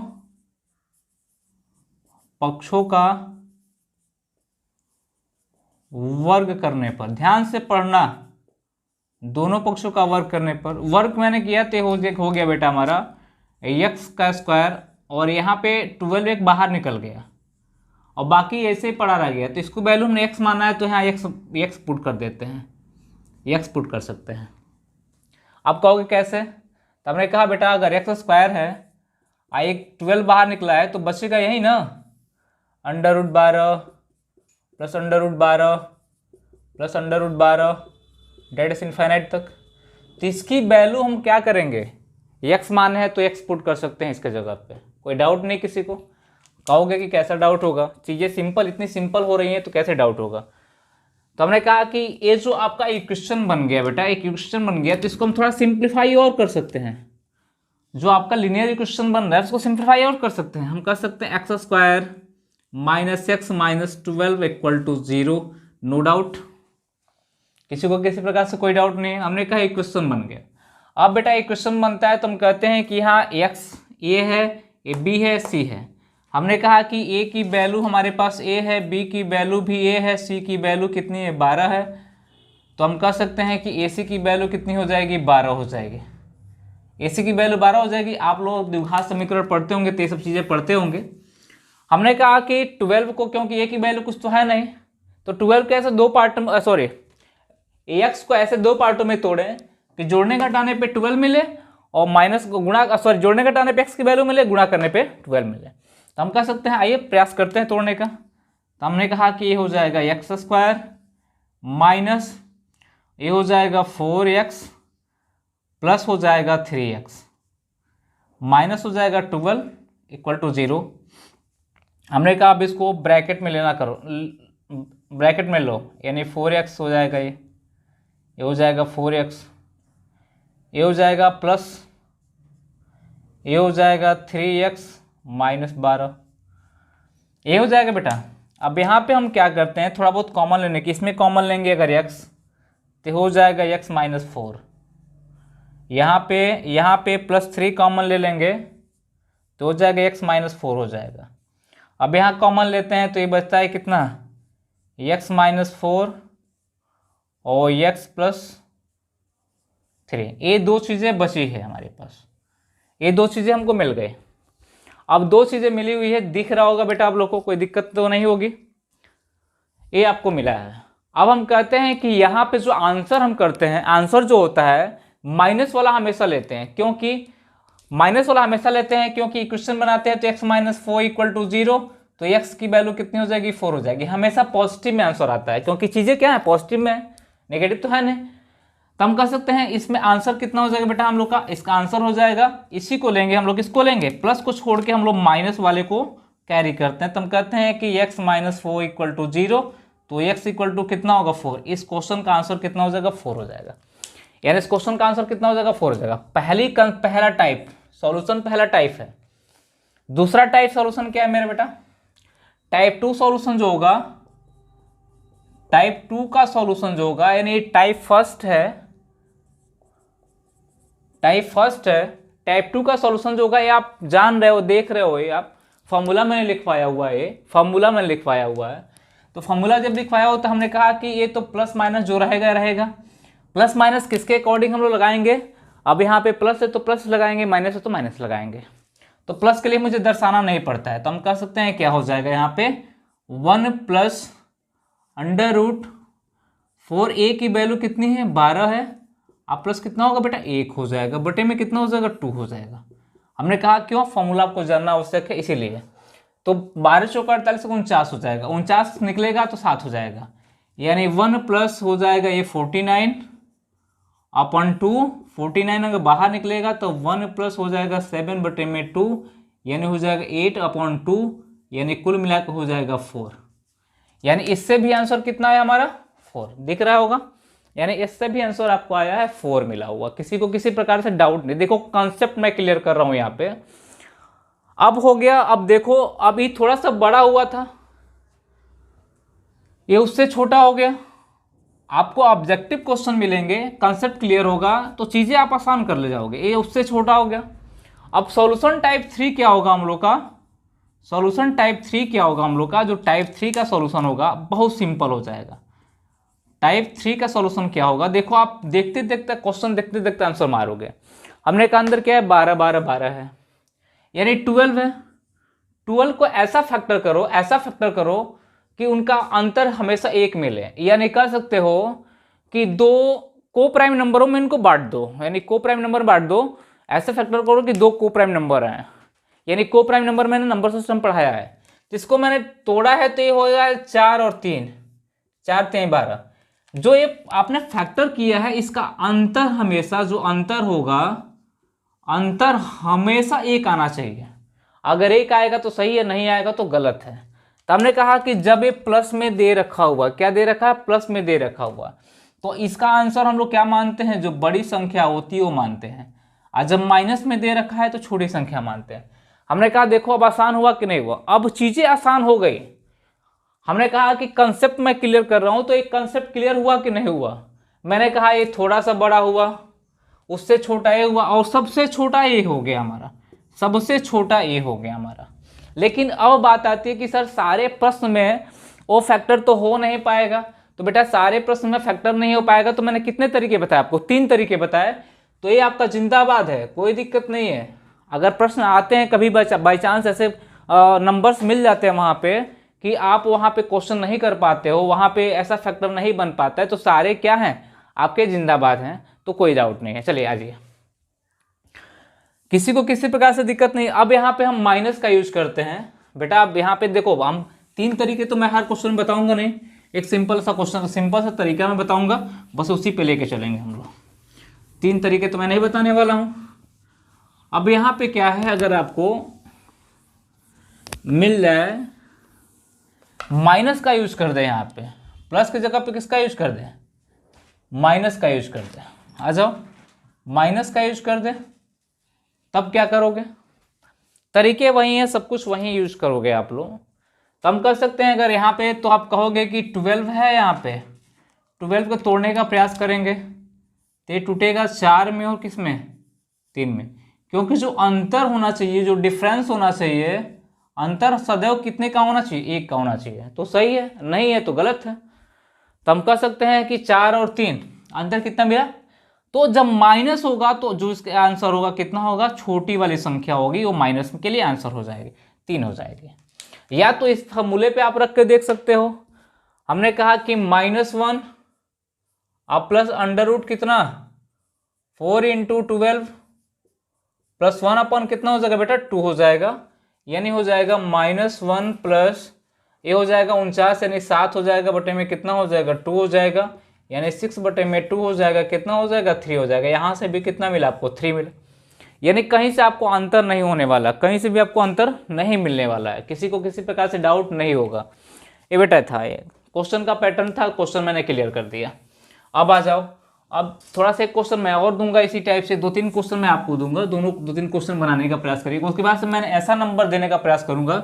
[SPEAKER 1] पक्षों का वर्ग करने पर, ध्यान से पढ़ना, दोनों पक्षों का वर्ग करने पर, वर्ग मैंने किया तो हो गया बेटा हमारा एक्स का स्क्वायर, और यहाँ पे 12 एक बाहर निकल गया और बाकी ऐसे ही पड़ा रह गया, तो इसको वैल्यू हमने एक्स माना है तो यहाँ एक्स पुट कर देते हैं, एक्स पुट कर सकते हैं। आप कहोगे कैसे, तो हमने कहा बेटा अगर एक्स स्क्वायर है और एक 12 बाहर निकला है तो बचेगा यही ना, under root 12 plus under root 12 plus under root 12 dot is infinite तक। तो इसकी वैल्यू हम क्या करेंगे, एक्स माने है तो एक्स पुट कर सकते हैं इसके जगह पे, कोई डाउट नहीं किसी को। कहोगे कि कैसा डाउट होगा, चीज़ें सिंपल, इतनी सिंपल हो रही हैं तो कैसे डाउट होगा। तो हमने कहा कि ये जो आपका इक्वेशन बन गया बेटा, एक इक्वेशन बन गया, तो इसको हम थोड़ा सिंप्लीफाई और कर सकते हैं। जो आपका लिनियर इक्वेशन बन रहा है उसको सिंप्लीफाई और कर सकते हैं। हम कर सकते हैं x square minus x minus 12 equal to 0, no doubt, किसी को किसी प्रकार से कोई डाउट नहीं है। हमने कहा इक्वेशन बन गया। अब बेटा इक्वेशन बनता है तो हम कहते हैं कि यहाँ एक्स ए है, ए बी है, सी है। हमने कहा कि ए की वैल्यू हमारे पास ए है, बी की वैल्यू भी ए है, सी की वैल्यू कितनी है 12 है, तो हम कह सकते हैं कि ए सी की वैल्यू कितनी हो जाएगी 12 हो जाएगी, ए सी की वैल्यू 12 हो जाएगी। आप लोग द्विघात समीकरण पढ़ते होंगे तो ये सब चीज़ें पढ़ते होंगे। हमने कहा कि 12 को, क्योंकि ए की वैल्यू कुछ तो है नहीं, तो 12 को ऐसे 2 पार्ट में, सॉरी एक्स को ऐसे 2 पार्टों में तोड़ें कि जोड़ने घटाने पे 12 मिले और माइनस गुणा, सॉरी जोड़ने घटाने पे एक्स की वैल्यू मिले, गुणा करने पे 12 मिले। तो हम कह सकते हैं आइए प्रयास करते हैं तोड़ने का। तो हमने कहा कि ये हो जाएगा एक्स स्क्वायर माइनस ये हो जाएगा 4x प्लस हो जाएगा 3x माइनस हो जाएगा 12 इक्वल टू 0। हमने कहा अब इसको ब्रैकेट में लेना करो, ब्रैकेट में लो, यानी 4x हो जाएगा, ये हो जाएगा 4x, ये हो जाएगा प्लस ये हो जाएगा 3x माइनस 12, ये हो जाएगा बेटा। अब यहाँ पे हम क्या करते हैं, थोड़ा बहुत कॉमन लेने की, इसमें कॉमन लेंगे अगर x तो हो जाएगा x माइनस 4, यहाँ पे प्लस 3 कॉमन ले लेंगे तो हो जाएगा x माइनस 4 हो जाएगा। अब यहाँ कॉमन लेते हैं तो ये बचता है कितना, x माइनस 4 और x प्लस 3, ये 2 चीज़ें बची है हमारे पास, ये 2 चीज़ें हमको मिल गई। अब 2 चीज़ें मिली हुई है, दिख रहा होगा बेटा आप लोग को, कोई दिक्कत तो नहीं होगी, ये आपको मिला है। अब हम कहते हैं कि यहाँ पे जो आंसर हम करते हैं, आंसर जो होता है माइनस वाला हमेशा लेते हैं, क्योंकि माइनस वाला हमेशा लेते हैं क्योंकि इक्वेशन बनाते हैं तो x माइनस 4 इक्वल टू 0, तो x की वैल्यू कितनी हो जाएगी 4 हो जाएगी। हमेशा पॉजिटिव में आंसर आता है क्योंकि चीज़ें क्या है पॉजिटिव में, नेगेटिव तो है नहीं। तो हम कह सकते हैं इसमें आंसर कितना हो जाएगा बेटा हम लोग का, इसका आंसर हो जाएगा, इसी को लेंगे हम लोग, इसको लेंगे, प्लस को छोड़ के हम लोग माइनस वाले को कैरी करते हैं। तो हम कहते हैं कि x माइनस 4 इक्वल टू 0, तो x इक्वल टू कितना होगा 4, इस क्वेश्चन का आंसर कितना हो जाएगा 4 हो जाएगा, यानी इस क्वेश्चन का आंसर कितना हो जाएगा 4 हो जाएगा। पहला टाइप सॉल्यूशन, पहला टाइप है। दूसरा टाइप सॉल्यूशन क्या है मेरे बेटा, टाइप 2 सॉल्यूशन जो होगा, टाइप 2 का सॉल्यूशन जो होगा, यानी टाइप फर्स्ट है, टाइप 2 का सॉल्यूशन जो होगा ये आप जान रहे हो, देख रहे हो, ये आप फॉर्मूला मैंने लिखवाया हुआ है, ये फॉर्मूला मैंने लिखवाया हुआ है। तो फॉर्मूला जब लिखवाया हो तो हमने कहा कि ये तो प्लस माइनस जो रहेगा रहेगा। प्लस माइनस किसके अकॉर्डिंग हम लोग लगाएंगे? अब यहाँ पे प्लस है तो प्लस लगाएंगे, माइनस है तो माइनस लगाएंगे। तो प्लस के लिए मुझे दर्शाना नहीं पड़ता है, तो हम कह सकते हैं क्या हो जाएगा यहाँ पे 1 प्लस अंडर रूट 4a की वैल्यू कितनी है 12 है, अब प्लस कितना होगा बेटा 1 हो जाएगा, बटे में कितना हो जाएगा 2 हो जाएगा। हमने कहा क्यों? फॉर्मूला आपको जानना आवश्यक है इसीलिए। तो 12 चौका 48 को 49 हो जाएगा, 49 निकलेगा तो 7 हो जाएगा, यानी 1 प्लस हो जाएगा ये 49 अपन 2, 49 अगर बाहर निकलेगा तो 1 प्लस हो जाएगा 7 बटे में 2, यानी हो जाएगा 8 अपन 2, यानी कुल मिलाकर हो जाएगा 4। यानी इससे भी आंसर कितना है हमारा 4 दिख रहा होगा, यानी इससे भी आंसर आपको आया है 4 मिला हुआ। किसी को किसी प्रकार से डाउट नहीं, देखो कॉन्सेप्ट मैं क्लियर कर रहा हूं यहाँ पे। अब हो गया, अब देखो अभी थोड़ा सा बड़ा हुआ था, ये उससे छोटा हो गया। आपको ऑब्जेक्टिव क्वेश्चन मिलेंगे, कॉन्सेप्ट क्लियर होगा तो चीजें आप आसान कर ले जाओगे। ये उससे छोटा हो गया। अब सॉल्यूशन टाइप 3 क्या होगा हम लोग का? सॉल्यूशन टाइप 3 क्या होगा हम लोग का? जो टाइप 3 का सॉल्यूशन होगा बहुत सिंपल हो जाएगा। टाइप 3 का सॉल्यूशन क्या होगा? देखो आप देखते देखते क्वेश्चन देखते देखते आंसर मारोगे। हमने कहा अंदर क्या है 12 12 12 है, यानी 12 है। 12 को ऐसा फैक्टर करो, ऐसा फैक्टर करो कि उनका अंतर हमेशा 1 मिले, यानी कह सकते हो कि दो को प्राइम नंबरों में इनको बांट दो, यानी को प्राइम नंबर बांट दो। ऐसे फैक्टर करो कि दो को प्राइम नंबर हैं, यानी को प्राइम नंबर मैंने नंबर सिस्टम पढ़ाया है, जिसको मैंने तोड़ा है तो ये होगा 4 और 3, 4 3 12। जो ये आपने फैक्टर किया है इसका अंतर हमेशा, जो अंतर होगा, अंतर हमेशा 1 आना चाहिए। अगर 1 आएगा तो सही है, नहीं आएगा तो गलत है। तो हमने कहा कि जब ये प्लस में दे रखा हुआ, क्या दे रखा है? प्लस में दे रखा हुआ, तो इसका आंसर हम लोग क्या मानते हैं? जो बड़ी संख्या होती है वो मानते हैं। और जब माइनस में दे रखा है तो छोटी संख्या मानते हैं। हमने कहा देखो अब आसान हुआ कि नहीं हुआ? अब चीजें आसान हो गई। हमने कहा कि कंसेप्ट मैं क्लियर कर रहा हूं, तो एक कंसेप्ट क्लियर हुआ कि नहीं हुआ? मैंने कहा ये थोड़ा सा बड़ा हुआ, उससे छोटा ये हुआ, और सबसे छोटा ये हो गया हमारा, सबसे छोटा ये हो गया हमारा। लेकिन अब बात आती है कि सर सारे प्रश्न में वो फैक्टर तो हो नहीं पाएगा। तो बेटा सारे प्रश्न में फैक्टर नहीं हो पाएगा, तो मैंने कितने तरीके बताए आपको? 3 तरीके बताए। तो ये आपका जिंदाबाद है, कोई दिक्कत नहीं है। अगर प्रश्न आते हैं कभी बाई चांस ऐसे नंबर्स मिल जाते हैं वहाँ पे कि आप वहाँ पे क्वेश्चन नहीं कर पाते हो, वहाँ पे ऐसा फैक्टर नहीं बन पाता है, तो सारे क्या हैं आपके जिंदाबाद हैं, तो कोई डाउट नहीं है। चलिए आ जाइए, किसी को किसी प्रकार से दिक्कत नहीं। अब यहाँ पे हम माइनस का यूज करते हैं बेटा। अब यहाँ पे देखो हम 3 तरीके तो मैं हर क्वेश्चन में बताऊंगा नहीं, एक सिंपल सा क्वेश्चन, सिंपल सा तरीका मैं बताऊंगा, बस उसी पे लेके चलेंगे हम लोग। 3 तरीके तो मैं नहीं बताने वाला हूं। अब यहाँ पे क्या है, अगर आपको मिल जाए माइनस का यूज कर दे, यहाँ पे प्लस की जगह पे किसका यूज कर दे? माइनस का यूज कर दे। आ जाओ, माइनस का यूज कर दे, तब क्या करोगे? तरीके वही हैं, सब कुछ वही यूज करोगे आप लोग। तो हम कर सकते हैं अगर यहाँ पे, तो आप कहोगे कि 12 है, यहाँ पे 12 को तोड़ने का प्रयास करेंगे तो ये टूटेगा 4 में और किस में? 3 में। क्योंकि जो अंतर होना चाहिए, जो डिफरेंस होना चाहिए, अंतर सदैव कितने का होना चाहिए? 1 का होना चाहिए। तो सही है, नहीं है तो गलत है। तो हम कह सकते हैं कि 4 और 3 अंतर कितना मिला? तो जब माइनस होगा तो जो इसका आंसर होगा कितना होगा? छोटी वाली संख्या होगी, वो माइनस के लिए आंसर हो जाएगी, 3 हो जाएगी। या तो इस फॉर्मूले पे आप रख के देख सकते हो। हमने कहा कि -1 अब प्लस अंडर रूट कितना 4 × 12 प्लस 1 अपन कितना हो जाएगा बेटा? 2 हो जाएगा, यानी हो जाएगा -1 प्लस ये हो जाएगा 49, यानी 7 हो जाएगा, बटे में कितना हो जाएगा? 2 हो जाएगा, यानी 6 बटे में 2 हो जाएगा, कितना हो जाएगा? 3 हो जाएगा। यहाँ से भी कितना मिला आपको? 3 मिला। यानी कहीं से आपको अंतर नहीं होने वाला, कहीं से भी आपको अंतर नहीं मिलने वाला है, किसी को किसी प्रकार से डाउट नहीं होगा। ये बेटा था, ये क्वेश्चन का पैटर्न था, क्वेश्चन मैंने क्लियर कर दिया। अब आ जाओ, अब थोड़ा सा एक क्वेश्चन मैं और दूंगा इसी टाइप से, 2-3 क्वेश्चन मैं आपको दूंगा, दोनों 2-3 क्वेश्चन बनाने का प्रयास करिएगा। उसके बाद से मैंने ऐसा नंबर देने का प्रयास करूंगा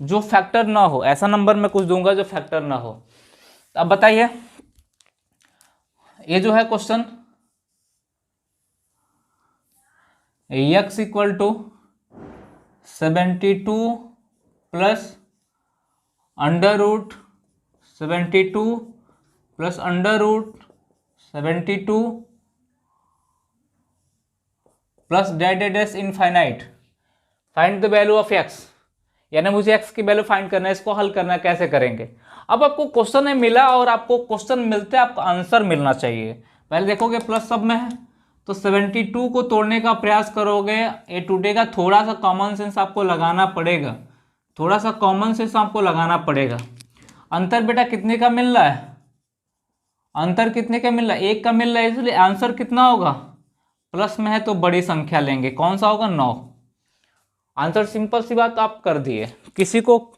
[SPEAKER 1] जो फैक्टर ना हो, ऐसा नंबर मैं कुछ दूंगा जो फैक्टर ना हो। अब बताइए, ये जो है question, x equal to 72 plus under root 72 plus under root 72 plus dot is infinite. Find the value of x, यानी मुझे x की वैल्यू फाइंड करना है। इसको हल करना है, कैसे करेंगे? अब आपको क्वेश्चन में मिला और आपको क्वेश्चन मिलते आपको आंसर मिलना चाहिए। पहले देखोगे प्लस सब में है तो 72 को तोड़ने का प्रयास करोगे, ये टूटेगा। थोड़ा सा कॉमन सेंस आपको लगाना पड़ेगा, थोड़ा सा कॉमन सेंस आपको लगाना पड़ेगा। अंतर बेटा कितने का मिल रहा है? अंतर कितने का मिल रहा है? 1 का मिल रहा है, इसलिए आंसर कितना होगा? प्लस में है तो बड़ी संख्या लेंगे, कौन सा होगा? 9। आंसर सिंपल सी बात आप कर दिए। किसी को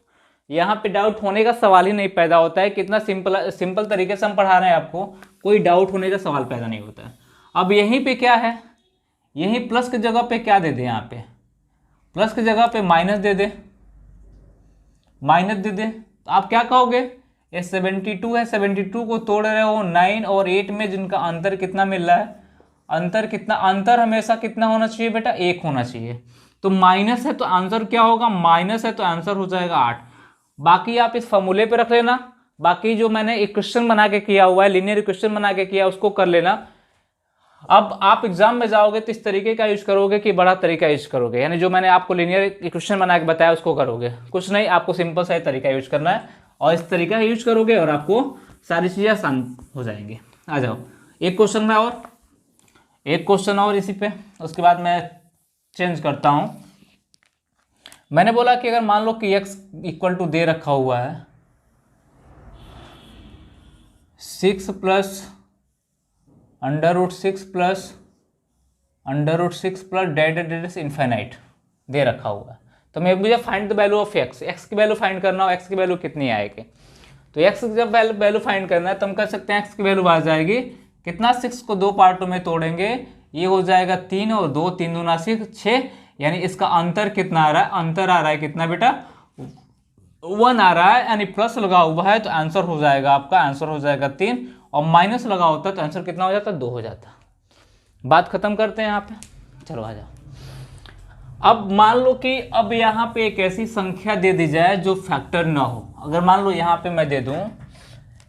[SPEAKER 1] यहाँ पे डाउट होने का सवाल ही नहीं पैदा होता है। कितना सिंपल तरीके से हम पढ़ा रहे हैं आपको, कोई डाउट होने का सवाल पैदा नहीं होता है। अब यहीं पे क्या है, यहीं प्लस की जगह पे क्या दे दे? यहाँ पे प्लस की जगह पे माइनस दे दे, माइनस दे दे। तो आप क्या कहोगे? ये 72 है, 72 को तोड़ रहे हो 9 और 8 में, जिनका अंतर कितना मिल रहा है? अंतर कितना? अंतर हमेशा कितना होना चाहिए बेटा? 1 होना चाहिए। तो माइनस है तो आंसर क्या होगा? माइनस है तो आंसर हो जाएगा 8। बाकी आप इस फॉर्मूले पे रख लेना। बाकी जो मैंने इक्वेशन बना के किया हुआ है, लीनियर इक्वेशन बना के किया, उसको कर लेना। अब आप एग्जाम में जाओगे तो इस तरीके का यूज करोगे कि बड़ा तरीका यूज करोगे? यानी जो मैंने आपको लीनियर इक्वेशन बना के बताया उसको करोगे? कुछ नहीं, आपको सिंपल सा तरीका यूज करना है और इस तरीका यूज करोगे और आपको सारी चीज़ें आसान हो जाएंगी। आ जाओ एक क्वेश्चन में और, एक क्वेश्चन और इसी पे, उसके बाद मैं चेंज करता हूं। मैंने बोला कि अगर मान लो कि x इक्वल टू दे रखा हुआ है 6 plus under root 6 plus under root 6 plus डेड इनफाइनाइट दे रखा हुआ है, तो मैं मुझे find the value of x की वैल्यू फाइंड करना हो, x की वैल्यू कितनी आएगी? तो x की जब वैल्यू फाइंड करना है तो हम कर सकते हैं x की वैल्यू आ जाएगी कितना? 6 को 2 पार्टों में तोड़ेंगे, ये हो जाएगा 3 और 2, 3 दूना 6, यानी इसका अंतर कितना आ रहा है? अंतर आ रहा है कितना बेटा? 1 आ रहा है, यानी प्लस लगा हुआ है तो आंसर हो जाएगा आपका, आंसर हो जाएगा 3, और माइनस लगा होता तो आंसर कितना हो जाता? 2 हो जाता। बात खत्म करते हैं यहाँ पे, चलो आ जाओ। अब मान लो कि अब यहाँ पे एक ऐसी संख्या दे दी जाए जो फैक्टर ना हो। अगर मान लो यहाँ पे मैं दे दूँ,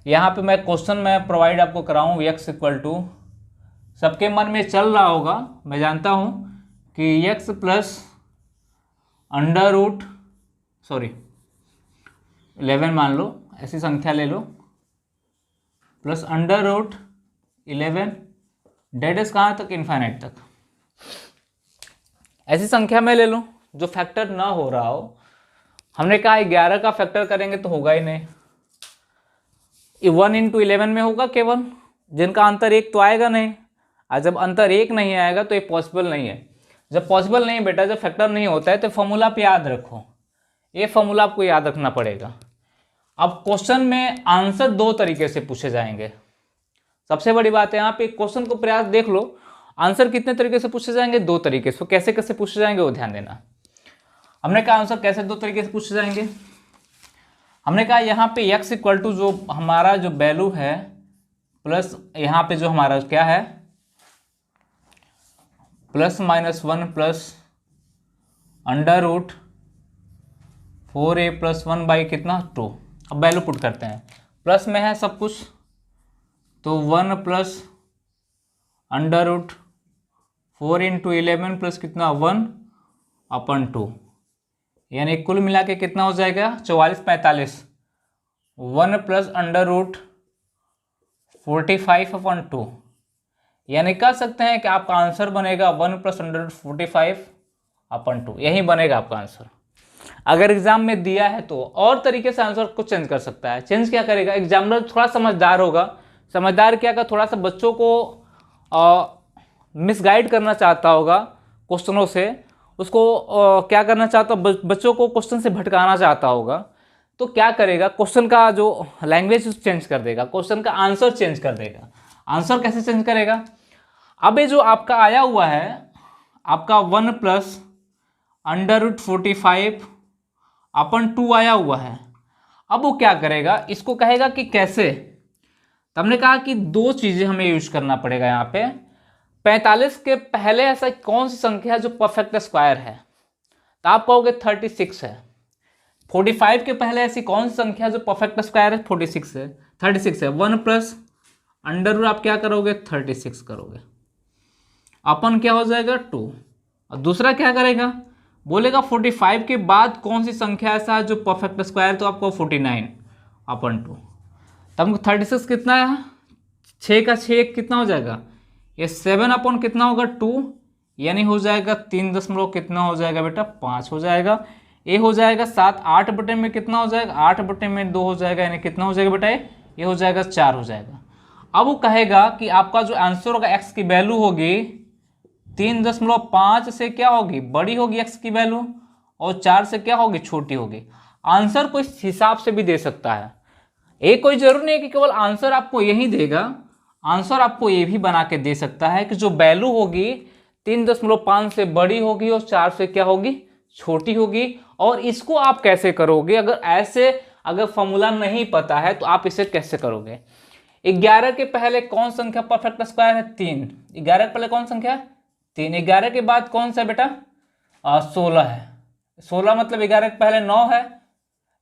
[SPEAKER 1] यहाँ पे मैं क्वेश्चन में प्रोवाइड आपको कराऊँ x इक्वल टू, सबके मन में चल रहा होगा, मैं जानता हूँ कि x प्लस अंडर रूट 11 मान लो, ऐसी संख्या ले लो, प्लस अंडर रूट 11 डेड इज कहाँ तक? इनफाइनाइट तक। ऐसी संख्या में ले लो जो फैक्टर ना हो रहा हो। हमने कहा 11 का फैक्टर करेंगे तो होगा ही नहीं, 1 इंटू 11 में होगा केवल, जिनका अंतर 1 तो आएगा नहीं। और जब अंतर 1 नहीं आएगा तो ये पॉसिबल नहीं है। जब पॉसिबल नहीं है बेटा, जब फैक्टर नहीं होता है तो फॉर्मूला पे याद रखो, ये फॉर्मूला आपको याद रखना पड़ेगा। अब क्वेश्चन में आंसर 2 तरीके से पूछे जाएंगे। सबसे बड़ी बात है यहाँ पे, क्वेश्चन को प्रयास देख लो, आंसर कितने तरीके से पूछे जाएंगे? 2 तरीके से। तो कैसे कैसे पूछे जाएंगे वो ध्यान देना। हमने कहा आंसर कैसे 2 तरीके से पूछे जाएंगे। हमने कहा यहाँ पे x इक्वल टू जो हमारा जो वैल्यू है प्लस यहाँ पे जो हमारा क्या है plus minus 1 plus under root 4a plus 1 by कितना? 2। अब वैल्यू पुट करते हैं, प्लस में है सब कुछ तो 1 plus under root 4 into 11 plus कितना? 1/2, यानी कुल मिला के कितना हो जाएगा? 44 45। 1 प्लस अंडर रूट 45/2, यानी कह सकते हैं कि आपका आंसर बनेगा 1 प्लस अंडर रूट 45/2, यही बनेगा आपका आंसर। अगर एग्जाम में दिया है तो और तरीके से आंसर को चेंज कर सकता है। चेंज क्या करेगा? एग्जामिनर थोड़ा समझदार होगा। समझदार क्या का थोड़ा सा बच्चों को मिसगाइड करना चाहता होगा क्वेश्चनों से, उसको क्या करना चाहता, बच्चों को क्वेश्चन से भटकाना चाहता होगा। तो क्या करेगा? क्वेश्चन का जो लैंग्वेज चेंज कर देगा, क्वेश्चन का आंसर चेंज कर देगा। आंसर कैसे चेंज करेगा? अब ये जो आपका आया हुआ है आपका 1 प्लस अंडर रूट 45/2 आया हुआ है, अब वो क्या करेगा? इसको कहेगा कि कैसे। तो हमने कहा कि 2 चीज़ें हमें यूज करना पड़ेगा यहाँ पे। 45 के पहले ऐसा कौन सी संख्या है जो परफेक्ट स्क्वायर है? तो आप कहोगे 36 है। 45 के पहले ऐसी कौन सी संख्या जो परफेक्ट स्क्वायर है? 46 है, 36 है। 1 प्लस अंडर रूट आप क्या करोगे? 36 करोगे। अपन क्या हो जाएगा? 2। और दूसरा क्या करेगा? बोलेगा 45 के बाद कौन सी संख्या ऐसा है जो परफेक्ट स्क्वायर, तो आपको 49 अपन 2। तब हमको 36 कितना है? 6 का 6 कितना हो जाएगा? ये 7 अपन कितना होगा? 2, यानी हो जाएगा 3 दशमलव कितना हो जाएगा बेटा? 5 हो जाएगा। ये हो जाएगा 7, 8 बटे में कितना हो जाएगा? 8 बटे में 2 हो जाएगा, यानी कितना हो जाएगा बेटा? ये हो जाएगा 4 हो जाएगा। अब वो कहेगा कि आपका जो आंसर होगा एक्स की वैल्यू होगी 3.5 से क्या होगी? बड़ी होगी एक्स की वैल्यू, और 4 से क्या होगी? छोटी होगी। आंसर को इस हिसाब से भी दे सकता है। एक कोई जरूर नहीं है कि केवल आंसर आपको यही देगा, आंसर आपको ये भी बना के दे सकता है कि जो वैल्यू होगी 3.5 से बड़ी होगी और 4 से क्या होगी? छोटी होगी। और इसको आप कैसे करोगे? अगर फॉर्मूला नहीं पता है तो आप इसे कैसे करोगे? 11 के पहले कौन संख्या परफेक्ट स्क्वायर है? 3। 11 के पहले कौन संख्या है? 3। 11 के बाद कौन सा बेटा? 16 है। 16 मतलब 11 के पहले 9 है,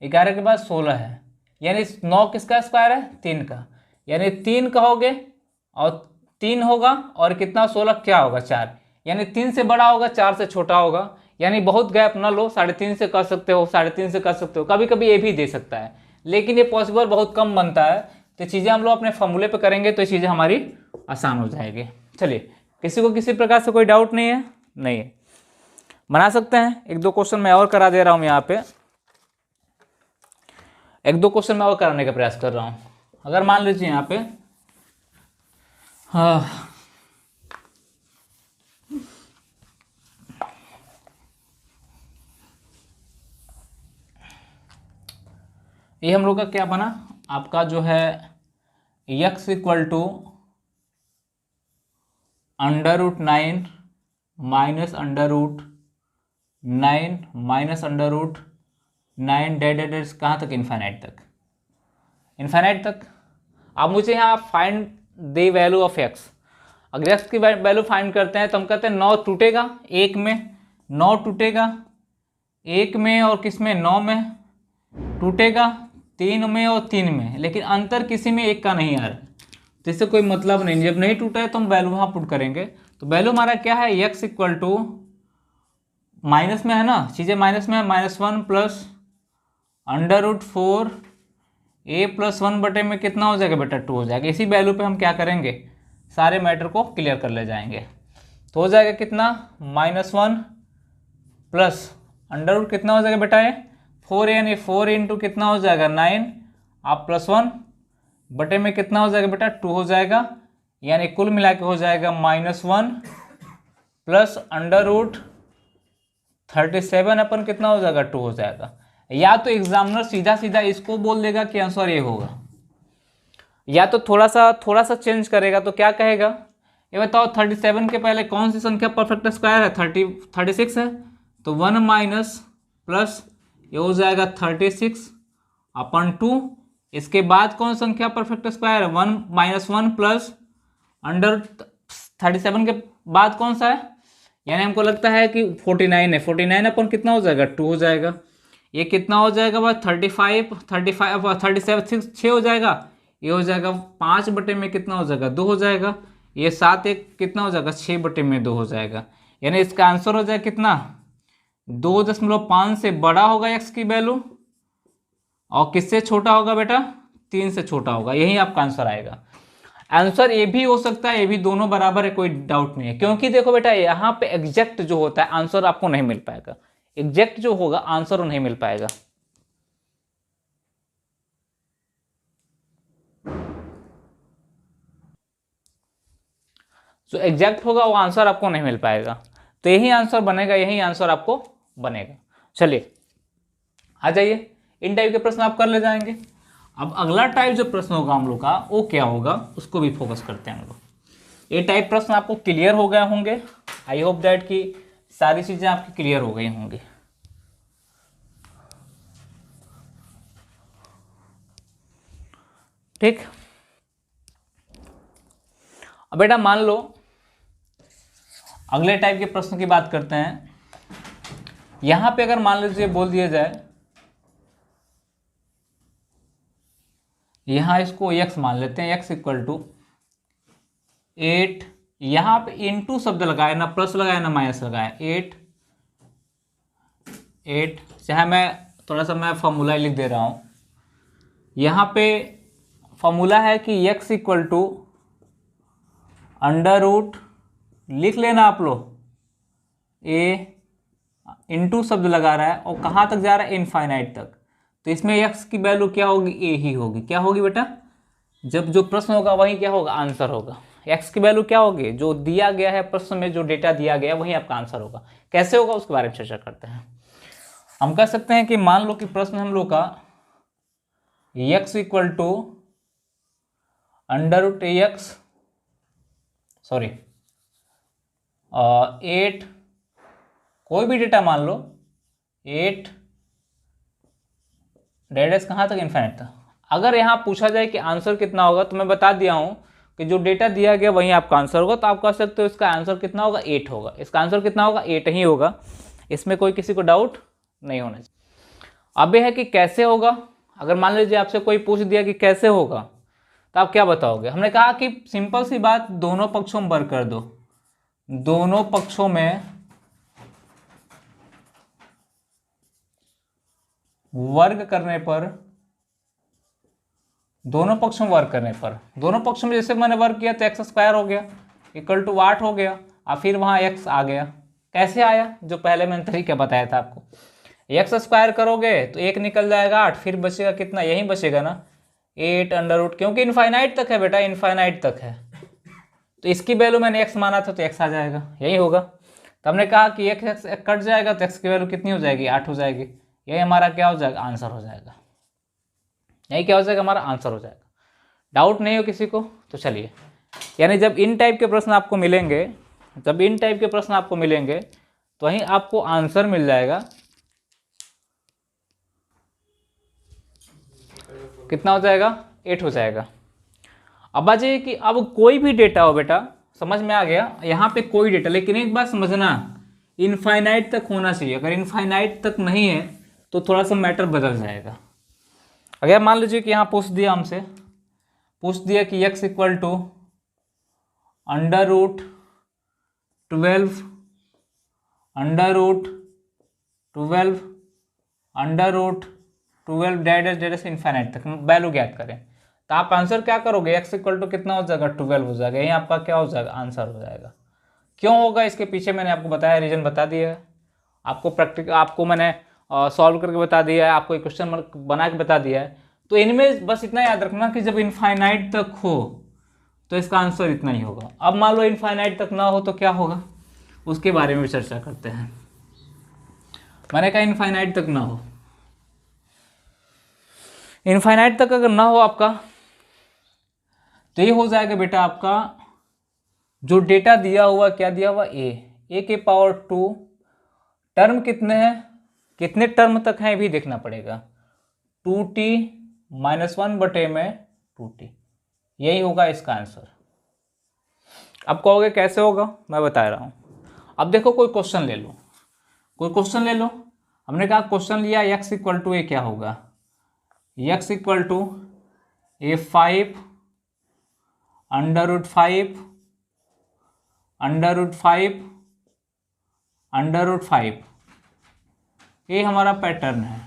[SPEAKER 1] 11 के बाद 16 है, यानी 9 किसका स्क्वायर है? 3 का। यानी 3 कहोगे और 3 होगा, और कितना? 16 क्या होगा? 4। यानी 3 से बड़ा होगा, 4 से छोटा होगा। यानी बहुत गैप ना लो, 3.5 से कर सकते हो, 3.5 से कर सकते हो, कभी कभी ये भी दे सकता है, लेकिन ये पॉसिबल बहुत कम बनता है। तो चीज़ें हम लोग अपने फॉर्मूले पे करेंगे तो ये चीज़ें हमारी आसान हो जाएगी। चलिए, किसी को किसी प्रकार से कोई डाउट नहीं है? नहीं है, बना सकते हैं। 1-2 क्वेश्चन मैं और करा दे रहा हूँ यहाँ पे, 1-2 क्वेश्चन मैं और कराने का प्रयास कर रहा हूँ। अगर मान लीजिए यहाँ पे ये हम लोग का क्या बना? आपका जो है x equal to √9 minus √9 minus √9 dot कहाँ तक? इन्फाइनाइट तक, इन्फाइनाइट तक। अब मुझे यहाँ find the value of x। अगर x की वैल्यू फाइंड करते हैं तो हम कहते हैं 9 टूटेगा एक में, 9 टूटेगा एक में, और किस में? 9 में टूटेगा, 3 में और 3 में, लेकिन अंतर किसी में एक का नहीं आ रहा है, तो इससे कोई मतलब नहीं। जब नहीं टूटा है तो हम वैल्यू वहाँ पुट करेंगे। तो वैल्यू हमारा क्या है? x इक्वल टू माइनस में है ना, चीज़ें माइनस में है, -1 प्लस √4 a प्लस 1 बटे में कितना हो जाएगा बेटा? 2 हो जाएगा। इसी वैल्यू पे हम क्या करेंगे? सारे मैटर को क्लियर कर ले जाएंगे। तो हो जाएगा कितना? -1 प्लस √ कितना हो जाएगा बेटा? ये 4, यानी 4 इंटू कितना हो जाएगा? 9, आप +1 बटे में कितना हो जाएगा बेटा? 2 हो जाएगा। यानी कुल मिला के हो जाएगा -1 प्लस √37 अपन कितना हो जाएगा? 2 हो जाएगा। या तो एग्जामिनर सीधा सीधा इसको बोल देगा कि आंसर ये होगा, या तो थोड़ा सा चेंज करेगा। तो क्या कहेगा? ये बताओ 37 के पहले कौन सी संख्या परफेक्ट स्क्वायर है? 36 है, तो 1 माइनस प्लस ये हो जाएगा 36 अपन 2। इसके बाद कौन संख्या परफेक्ट स्क्वायर है? 1 -1 प्लस √37 के बाद कौन सा है? यानी हमको लगता है कि 49 है, 49 अपन कितना हो जाएगा? 2 हो जाएगा। ये कितना हो जाएगा भाई? 37 6 हो जाएगा। ये हो जाएगा 5 बटे में कितना हो जाएगा? 2 हो जाएगा। ये 7 1 कितना हो जाएगा? 6 बटे में 2 हो जाएगा। यानी इसका आंसर हो जाएगा कितना? 2.5 से बड़ा होगा x की वैल्यू, और किससे छोटा होगा बेटा? 3 से छोटा होगा। यही आपका आंसर आएगा। आंसर ये भी हो सकता है, ये भी, दोनों बराबर है, कोई डाउट नहीं है। क्योंकि देखो बेटा, यहाँ पे एग्जैक्ट जो होता है आंसर आपको नहीं मिल पाएगा, एग्जैक्ट जो होगा आंसर वो नहीं मिल पाएगा। जो एग्जैक्ट होगा वो आंसर आपको नहीं मिल पाएगा। तो यही आंसर बनेगा, यही आंसर आपको बनेगा। चलिए आ जाइए, इन टाइप के प्रश्न आप कर ले जाएंगे। अब अगला टाइप जो प्रश्न होगा हम लोग का वो क्या होगा, उसको भी फोकस करते हैं हम लोग। ये टाइप प्रश्न आपको क्लियर हो गए होंगे। आई होप दैट कि सारी चीजें आपकी क्लियर हो गई होंगी। ठीक, अब बेटा मान लो अगले टाइप के प्रश्न की बात करते हैं। यहाँ पे अगर मान लीजिए बोल दिया जाए, यहाँ इसको x मान लेते हैं, x इक्वल टू 8, यहाँ पे इंटू शब्द लगाया, ना प्लस लगाया ना माइनस लगाया, 8, चाहे मैं थोड़ा सा मैं फॉर्मूला लिख दे रहा हूँ। यहाँ पे फॉर्मूला है कि x equal to under root, लिख लेना आप लोग, a इंटू शब्द लगा रहा है और कहाँ तक जा रहा है, इनफाइनाइट तक। तो इसमें x की वैल्यू क्या होगी, a ही होगी। क्या होगी बेटा, जब जो प्रश्न होगा वही क्या होगा, आंसर होगा। x की वैल्यू क्या होगी, जो दिया गया है प्रश्न में, जो डेटा दिया गया है वही आपका आंसर होगा। कैसे होगा उसके बारे में चर्चा करते हैं। हम कह सकते हैं कि मान लो कि प्रश्न हम लोग का x equal to under root x, sorry 8, कोई भी डेटा मान लो, 8 डेटा कहाँ तक, इनफाइनाइट तक। अगर यहाँ पूछा जाए कि आंसर कितना होगा, तो मैं बता दिया हूँ कि जो डेटा दिया गया वही आपका आंसर होगा। तो आप कह सकते हो इसका आंसर कितना होगा, 8 होगा। इसका आंसर कितना होगा, 8 ही होगा। इसमें कोई किसी को डाउट नहीं होना चाहिए। अब यह है कि कैसे होगा। अगर मान लीजिए आपसे कोई पूछ दिया कि कैसे होगा, तो आप क्या बताओगे। हमने कहा कि सिंपल सी बात, दोनों पक्षों में वर्ग कर दो। दोनों पक्षों में वर्ग करने पर, दोनों पक्षों में वर्ग करने पर, दोनों पक्षों में जैसे मैंने वर्ग किया तो एक्स स्क्वायर हो गया इक्वल टू 8 हो गया, और फिर वहाँ एक्स आ गया। कैसे आया, जो पहले मैंने तरीका बताया था आपको। एक्स स्क्वायर करोगे तो 1 निकल जाएगा 8, फिर बचेगा कितना, यही बचेगा ना 8 अंडर रूट, क्योंकि इनफाइनाइट तक है बेटा, इनफाइनाइट तक है। तो इसकी वैल्यू मैंने एक्स माना था तो एक्स आ जाएगा, यही होगा। तो हमने कहा कि एक्स कट जाएगा तो एक्स की वैल्यू कितनी हो जाएगी, 8 हो जाएगी। यही हमारा क्या हो जाएगा, आंसर हो जाएगा। यही क्या हो जाएगा, हमारा आंसर हो जाएगा। डाउट नहीं हो किसी को, तो चलिए। यानी जब इन टाइप के प्रश्न आपको मिलेंगे, जब इन टाइप के प्रश्न आपको मिलेंगे तो वहीं आपको आंसर मिल जाएगा। कितना हो जाएगा, 8 हो जाएगा। अब बात ये कि अब कोई भी डेटा हो बेटा, समझ में आ गया, यहाँ पे कोई डेटा, लेकिन एक बात समझना, इनफाइनाइट तक होना चाहिए। अगर इनफाइनाइट तक नहीं है तो थोड़ा सा मैटर बदल जाएगा। अगर मान लीजिए कि यहाँ पूछ दिया हमसे, पूछ दिया कि x equal to under root 12 under root 12 under root 12 dash infinite तक वैल्यू ज्ञात करें, तो आप आंसर क्या करोगे, x इक्वल टू कितना हो जाएगा, 12 हो जाएगा। यही आपका क्या हो जाएगा, आंसर हो जाएगा। क्यों होगा, इसके पीछे मैंने आपको बताया, रीजन बता दिया है आपको, प्रैक्टिकल आपको मैंने सॉल्व करके बता दिया है, आपको एक क्वेश्चन बना के बता दिया है। तो इनमें बस इतना याद रखना कि जब इनफाइनाइट तक हो तो इसका आंसर इतना ही होगा। अब मान लो इनफाइनाइट तक ना हो तो क्या होगा, उसके बारे में चर्चा करते हैं। मैंने कहा इनफाइनाइट तक ना हो, इनफाइनाइट तक अगर ना हो आपका, तो ये हो जाएगा बेटा आपका जो डेटा दिया हुआ, क्या दिया हुआ, ए के पावर 2, टर्म कितने हैं, कितने टर्म तक हैं भी देखना पड़ेगा, 2t - 1 बटे में 2t, यही होगा इसका आंसर। अब कहोगे कैसे होगा, मैं बता रहा हूँ। अब देखो कोई क्वेश्चन ले लो, कोई क्वेश्चन ले लो। हमने कहा क्वेश्चन लिया, x इक्वल टू ए क्या होगा, x equal to A 5 under root 5 under root 5 under root 5, ये हमारा पैटर्न है।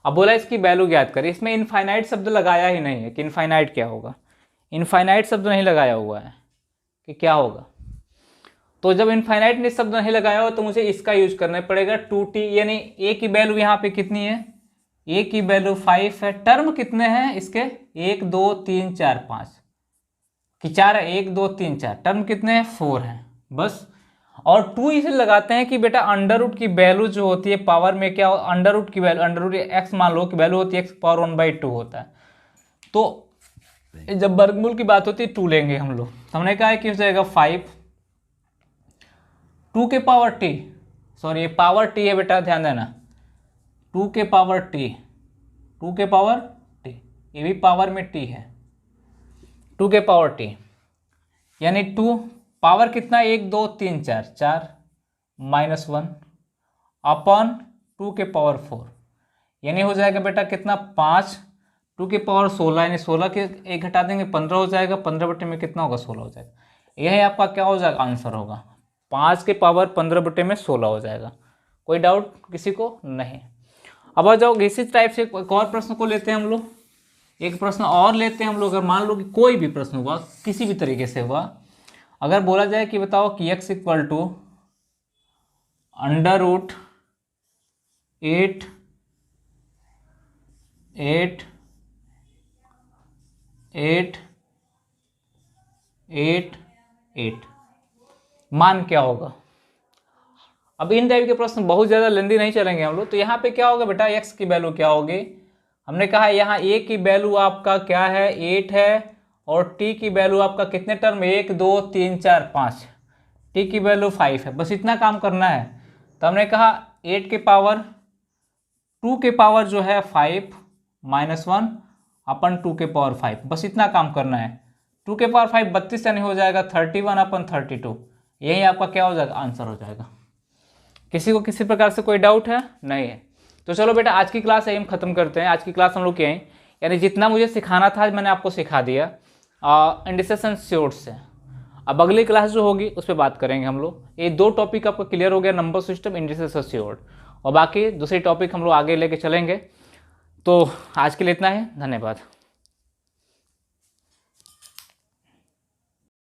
[SPEAKER 1] अब बोला इसकी वैल्यू ज्ञात करें। इसमें इनफाइनाइट शब्द लगाया ही नहीं है कि इनफाइनाइट क्या होगा, इनफाइनाइट शब्द नहीं लगाया हुआ है कि क्या होगा। तो जब इनफाइनाइट शब्द नहीं लगाया हो तो मुझे इसका यूज करना पड़ेगा 2t, यानी a की वैल्यू यहाँ पे कितनी है, a की वैल्यू 5 है। टर्म कितने हैं इसके, 1 2 3 4 5 कि 4 है, 1 2 3 4, टर्म कितने हैं, 4 हैं बस। और 2 इसे लगाते हैं कि बेटा अंडर रूट की वैल्यू जो होती है पावर में, क्या अंडर रूट की वैल्यू, अंडर रूट एक्स मान लो की वैल्यू होती है x पावर 1/2 होता है। तो जब वर्गमूल की बात होती है 2 लेंगे हम लोग। हमने कहा है कि हो जाएगा 5 2 के पावर t, सॉरी ये पावर t है बेटा, ध्यान देना, 2 के पावर t, 2 के पावर t, ये भी पावर में t है, 2 के पावर t यानी 2 पावर कितना 1 2 3 4 4 -1 अपन 2 के पावर 4 यानी हो जाएगा बेटा कितना 5 2 के पावर 16 यानी 16 के एक घटा देंगे 15 हो जाएगा, 15 बटे में कितना होगा 16 हो जाएगा। यही आपका क्या हो जाएगा आंसर होगा 5 के पावर 15 बटे में 16 हो जाएगा। कोई डाउट किसी को नहीं। अब आ जाओ इसी टाइप से एक और प्रश्न को लेते हैं हम लोग, एक प्रश्न और लेते हैं हम लोग। अगर मान लो कि कोई भी प्रश्न हुआ किसी भी तरीके से हुआ, अगर बोला जाए कि बताओ कि x इक्वल टू √8 8 8 8 8 मान क्या होगा। अब इन टाइप के प्रश्न बहुत ज़्यादा लेंदी नहीं चलेंगे हम लोग। तो यहाँ पे क्या होगा बेटा x की वैल्यू क्या होगी, हमने कहा यहाँ a की वैल्यू आपका क्या है 8 है और t की वैल्यू आपका कितने टर्म 1 2 3 4 5, t की वैल्यू 5 है। बस इतना काम करना है। तो हमने कहा 8 के पावर 2 के पावर जो है 5 -1 अपन 2 के पावर 5, बस इतना काम करना है। 2 के पावर 5 32 यानी हो जाएगा 31 अपन 32, यही आपका क्या हो जाएगा आंसर हो जाएगा। किसी को किसी प्रकार से कोई डाउट है नहीं है। तो चलो बेटा आज की क्लास यही हम खत्म करते हैं। आज की क्लास हम लोग क्या है यानी जितना मुझे सिखाना था मैंने आपको सिखा दिया इंडिसेस एंड श्योर्स से। अब अगली क्लास जो होगी उस पर बात करेंगे हम लोग। ये 2 टॉपिक आपका क्लियर हो गया, नंबर सिस्टम, इंडिसेस और श्योर्ड, और बाकी दूसरी टॉपिक हम लोग आगे लेके चलेंगे। तो आज के लिए इतना ही, धन्यवाद।